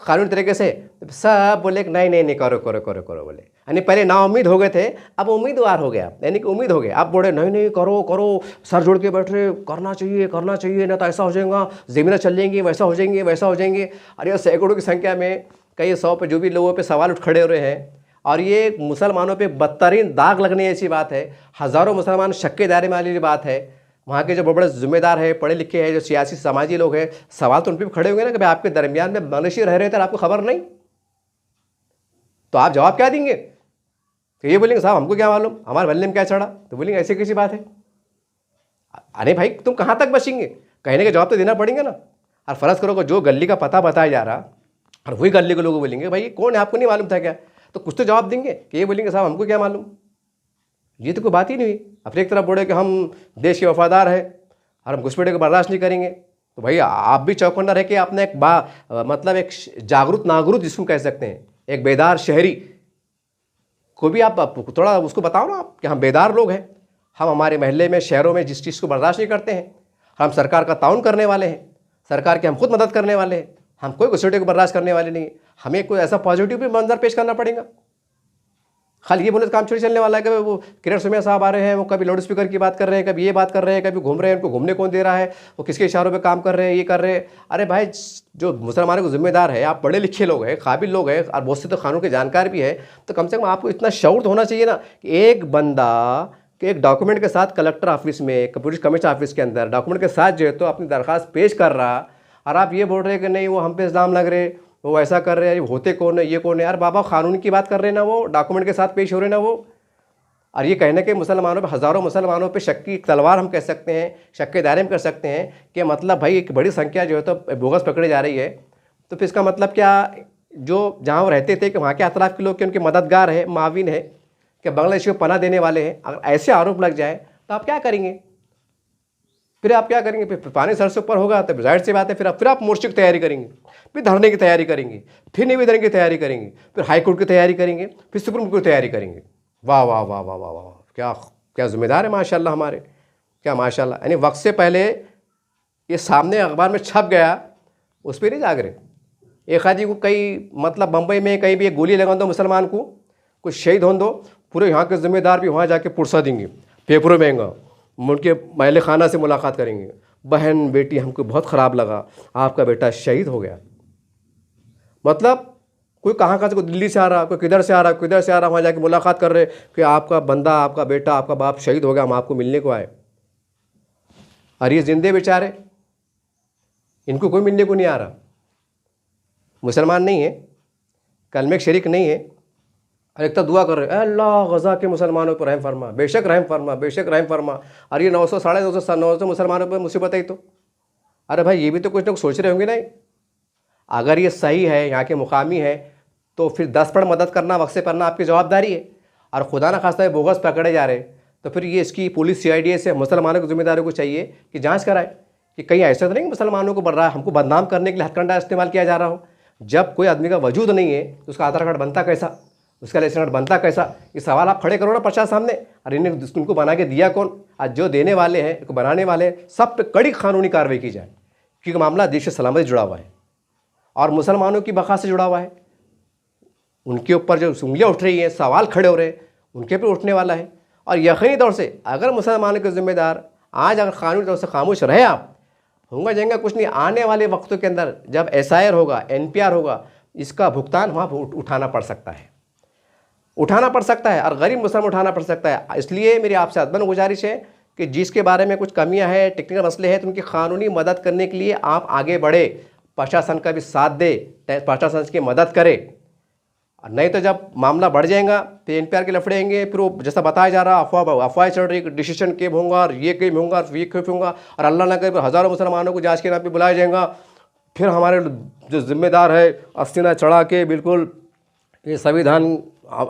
A: कानूनी तरीके से, सब बोले नहीं करो बोले, यानी पहले नाउम्मीद हो गए थे, अब उम्मीदवार हो गया, यानी कि उम्मीद हो गए, अब बोले नहीं करो, सर जोड़ के बैठ रहे, करना चाहिए, ना तो ऐसा हो जाएगा, ज़मीनें चल जाएंगी, वैसा हो जाएंगे। अरे सैकड़ों की संख्या में, कई 100 पे जो भी लोगों पे सवाल उठ खड़े हो रहे हैं, और ये मुसलमानों पे बदतरीन दाग लगने ऐसी बात है, हज़ारों मुसलमान शक के दायरे में आने बात है। वहाँ के जो बड़े जिम्मेदार है, पढ़े लिखे हैं, जो सियासी समाजी लोग हैं, सवाल तो उन पर भी खड़े होंगे ना कि भाई आपके दरमियान में मनुष्य रह रहे थे और आपको खबर नहीं, तो आप जवाब क्या देंगे। तो ये बोलेंगे साहब हमको क्या मालूम, हमारे महल्ले में क्या चढ़ा, तो बोलेंगे ऐसी कैसी बात है। अरे भाई तुम कहाँ तक बचेंगे, कहने का जवाब तो देना पड़ेंगे ना। और फ़र्ज़ करो जो गली का पता बताया जा रहा और वही गली के लोग बोलेंगे भाई कौन है आपको नहीं मालूम था क्या, तो कुछ तो जवाब देंगे कि ये बोलेंगे साहब हमको क्या मालूम। ये तो कोई बात ही नहीं हुई। अपने एक तरफ बोले कि हम देश के वफादार हैं और हम घुसपैठे को बर्दाश्त नहीं करेंगे। तो भाई आप भी चौकन्ना रह के आपने एक मतलब एक जागरूक नागरूक जिसको कह सकते हैं, एक बेदार शहरी को भी आप थोड़ा उसको बताओ ना आप कि हम बेदार लोग हैं, हम हमारे महल्ले में शहरों में जिस चीज़ को बर्दाश्त नहीं करते हैं, हम सरकार का ताउन करने वाले हैं, सरकार की हम खुद मदद करने वाले हैं, हम कोई घुसपैठे को बर्दाश्त करने वाले नहीं। हमें कोई ऐसा पॉजिटिव भी मंजर पेश करना पड़ेगा। खाली ये बोले तो काम छोड़ी चलने वाला है कि वो किरण सुमिया साहब आ रहे हैं, वो कभी लाउड स्पीकर की बात कर रहे हैं, कभी ये बात कर रहे हैं, कभी घूम रहे हैं, उनको घूमने कौन दे रहा है, वो किसके इशारों पे काम कर रहे हैं, ये कर रहे हैं। अरे भाई जो मुसलमानों को जिम्मेदार है, आप पढ़े लिखे लोग हैं, काबिल लोग हैं और बहुत से तो कानून के जानकार भी है, तो कम से कम आपको इतना शऊर तो होना चाहिए ना कि एक बंदा कि एक डॉक्यूमेंट के साथ कलेक्टर ऑफिस में, पुलिस कमिश्नर ऑफिस के अंदर डॉक्यूमेंट के साथ जो है तो अपनी दरख्वास्त पेश कर रहा, और आप ये बोल रहे हैं कि नहीं वो हम पे इल्ज़ाम लग रहे, वो ऐसा कर रहे हैं, होते कौन है, ये कौन है। यार बाबा कानून की बात कर रहे हैं ना, वो डॉक्यूमेंट के साथ पेश हो रहे ना वो। और ये कहने के मुसलमानों पे, हज़ारों मुसलमानों पे शक की तलवार हम कह सकते हैं, शक के दायरे में कर सकते हैं कि मतलब भाई एक बड़ी संख्या जो है तो बोगस पकड़े जा रही है। तो फिर इसका मतलब क्या, जो जहाँ वो रहते थे कि वहाँ के अतराफ़ के लोग के उनके मददगार है, माविन है, कि बांग्लादेश को पनाह देने वाले हैं, अगर ऐसे आरोप लग जाए तो आप क्या करेंगे? फिर आप क्या करेंगे? फिर पानी सर से ऊपर होगा तो जाहिर सी बात है फिर आप मोर्चे की तैयारी करेंगे, फिर धरने की तैयारी करेंगे, फिर निवेदन की तैयारी करेंगे, फिर हाई कोर्ट की तैयारी करेंगे, फिर सुप्रीम कोर्ट की तैयारी करेंगे। वाह वाह वाह वाह वाह वाह, क्या क्या ज़िम्मेदार है माशाल्लाह हमारे, क्या माशाल्लाह। यानी वक्त से पहले ये सामने अखबार में छप गया, उस पर नहीं जाग रहे। एक आदमी को कई मतलब बम्बई में कहीं भी एक गोली लगा दो मुसलमान को, कुछ शहीद हों दो, पूरे यहाँ के ज़िम्मेदार भी वहाँ जाके पुरसा देंगे, पेपरों में आएगा, उनके महल खाना से मुलाकात करेंगे, बहन बेटी हमको बहुत ख़राब लगा, आपका बेटा शहीद हो गया। मतलब कोई कहाँ से, कोई दिल्ली से आ रहा, कोई किधर से आ रहा, किधर से आ रहा, वहाँ जाके मुलाकात कर रहे कि आपका बंदा, आपका बेटा, आपका बाप शहीद हो गया, हम आपको मिलने को आए। और ये जिंदे बेचारे, इनको कोई मिलने को नहीं आ रहा, मुसलमान नहीं है, कलमे शरीक नहीं है, और एक तो दुआ कर रहे अल्लाह गज़ा के मुसलमानों पर रहम फरमा, बेशक रहम फरमा, बेशक रहम फरमा। और ये 900 950 मुसलमानों पर मुसीबत आई तो अरे भाई ये भी तो कुछ ना कुछ सोच रहे होंगे। नहीं, अगर ये सही है, यहाँ के मुकामी है, तो फिर 10 पड़ मदद करना, वक्त से करना आपकी जवाबदारी है। और खुदा ना खास्ता बोगस पकड़े जा रहे तो फिर ये इसकी पुलिस CID से मुसलमानों की जिम्मेदारियों को चाहिए कि जांच कराए कि कहीं ऐसा तो नहीं मुसलमानों को बढ़ रहा है, हमको बदनाम करने के लिए हथकंडा इस्तेमाल किया जा रहा हो। जब कोई आदमी का वजूद नहीं है तो उसका आधार कार्ड बनता कैसा, उसका लाइसेंस कार्ड बनता कैसा? ये सवाल आप खड़े करो ना प्रशासन सामने। और इन्हें उनको बना के दिया कौन? आज जो देने वाले हैं, इनको बनाने वाले हैं, सब पे कड़ी कानूनी कार्रवाई की जाए, क्योंकि मामला देश सलामती जुड़ा हुआ है और मुसलमानों की बका से जुड़ा हुआ है। उनके ऊपर जो उंगलियाँ उठ रही हैं, सवाल खड़े हो रहे हैं, उनके पे उठने वाला है। और यकीनी तौर से अगर मुसलमानों के ज़िम्मेदार आज अगर कानूनी तौर से खामोश रहे, आप होगा जाएंगे कुछ नहीं। आने वाले वक्तों के अंदर जब SIR होगा, NPR होगा, इसका भुगतान वहाँ उठाना पड़ सकता है, उठाना पड़ सकता है, और गरीब मुसलमान उठाना पड़ सकता है। इसलिए मेरी आपसे अदबन गुजारिश है कि जिसके बारे में कुछ कमियां हैं, टेक्निकल मसले हैं, तो उनकी कानूनी मदद करने के लिए आप आगे बढ़े, प्रशासन का भी साथ दे, प्रशासन की मदद करे। नहीं तो जब मामला बढ़ जाएगा तो NPR के लफड़ेंगे, फिर वो जैसा बताया जा रहा अफवाह चढ़ रही, डिसीजन केम होगा और ये केम होगा और ये केम होगा, और अल्लाह ना करे हज़ारों मुसलमानों को जांच के नाम पे बुलाया जाएगा। फिर हमारे जो जिम्मेदार है अस्तिना चढ़ा के बिल्कुल ये संविधान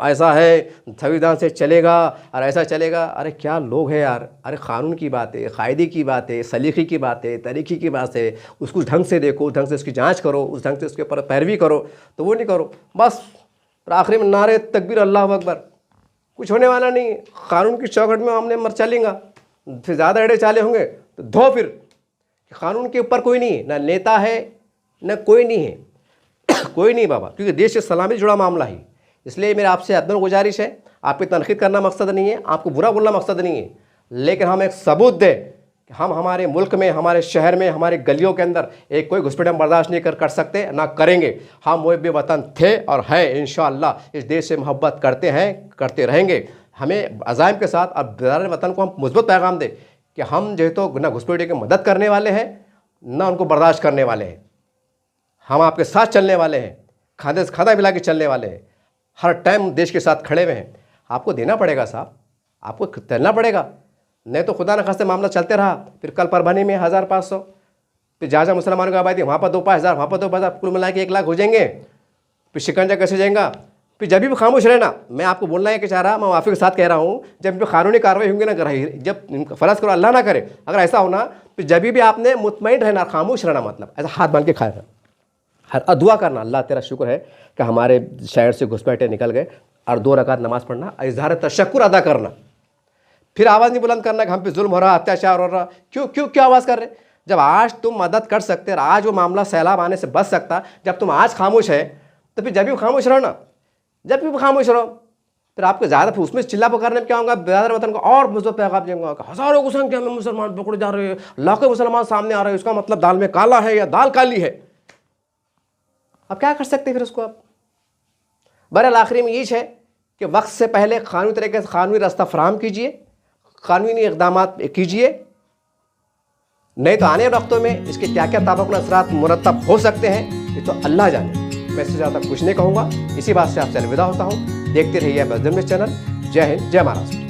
A: ऐसा है, संविधान से चलेगा और ऐसा चलेगा। अरे क्या लोग हैं यार। अरे कानून की बात है, कायदे की बात है, सलीक़े की बात है, तरीक़े की बात है, उसको ढंग से देखो, ढंग से उसकी जांच करो, उस ढंग से उसके ऊपर पैरवी करो। तो वो नहीं करो, बस आखिरी में नारे तकबीर अल्लाह अकबर, कुछ होने वाला नहीं। कानून की चौखट में हमने मर चलेंगे, फिर ज़्यादा एड़े चाले होंगे तो धो। फिर कानून के ऊपर कोई नहीं है, ना नेता है ना कोई नहीं है, कोई नहीं बाबा, क्योंकि देश से सलामती जुड़ा मामला है। इसलिए मेरा आपसे अदब गुजारिश है, आप पे तनकीद करना मकसद नहीं है, आपको बुरा बोलना मकसद नहीं है, लेकिन हम एक सबूत दें कि हम हमारे मुल्क में, हमारे शहर में, हमारे गलियों के अंदर एक कोई घुसपैठ हम बर्दाश्त नहीं कर सकते, ना करेंगे। हम मुहब्बे वतन थे और है, इंशाअल्लाह इस देश से मोहब्बत करते हैं, करते रहेंगे। हमें अज़ाइम के साथ अब बेदार वतन को हम मुस्बत पैगाम दें कि हम जो है तो ना घुसपैठियों की मदद करने वाले हैं, ना उनको बर्दाश्त करने वाले हैं। हम आपके साथ चलने वाले हैं, खादे से खादा मिला के चलने वाले हैं, हर टाइम देश के साथ खड़े हुए हैं। आपको देना पड़ेगा साहब, आपको चलना पड़ेगा, नहीं तो खुदा न खास्ते मामला चलते रहा, फिर कल परभनी में 1500, फिर जहाँ जहाँ मुसलमानों की आबादी वहाँ पर 2-5 हज़ार, वहाँ पर 2-5 हज़ार, कुल मिला के 1 लाख हो जाएंगे। फिर शिकंजा कैसे जाएगा? फिर जब भी खामोश रहना। मैं आपको बोलना है कि चाह रहा, मैं माफ़ी के साथ कह रहा हूँ, जब इन पर कानूनी कार्रवाई होंगी ना कर रही, जब फ़र्ज़ करो अल्लाह ना करे अगर ऐसा होना, तो जब भी आपने मुतमईन रहना, खामोश रहना, मतलब ऐसा हाथ बांध के खाया, हर दुआ करना, अल्लाह तेरा शुक्र है कि हमारे शहर से घुसपैठे निकल गए, और 2 रकात नमाज़ पढ़ना, इज़हार तशक्कुर अदा करना। फिर आवाज़ नहीं बुलंद करना कि हम पे जुल्म हो रहा, अत्याचार हो रहा। क्यों आवाज़ कर रहे? जब आज तुम मदद कर सकते, और आज वो मामला सैलाब आने से बच सकता, जब तुम आज खामोश है, तो फिर जब भी खामोश रहो ना, जब भी खामोश रहो, फिर आपको ज़्यादा फिर उसमें चिल्ला पुकारने में क्या होगा, बेदर वतन को और मुझे पैगाम देंगे, हज़ारों की संख्या में मुसलमान पकड़े जा रहे हैं, लाखों मुसलमान सामने आ रहे हैं, उसका मतलब दाल में काला है या दाल काली है। अब क्या कर सकते फिर उसको? आप बहरहाल आखिरी में ये है कि वक्त से पहले कानूनी तरीके से कानूनी रास्ता फराहम कीजिए, कानूनी इक़दाम कीजिए, नहीं तो आने वाले वक्तों में इसके क्या क्या ताबक असरात मुरतब हो सकते हैं, ये तो अल्लाह जाने। मैं इससे ज़्यादा कुछ नहीं कहूँगा। इसी बात से आपसे अलविदा होता हूँ। देखते रहिए बजरंग चैनल। जय हिंद, जय महाराष्ट्र।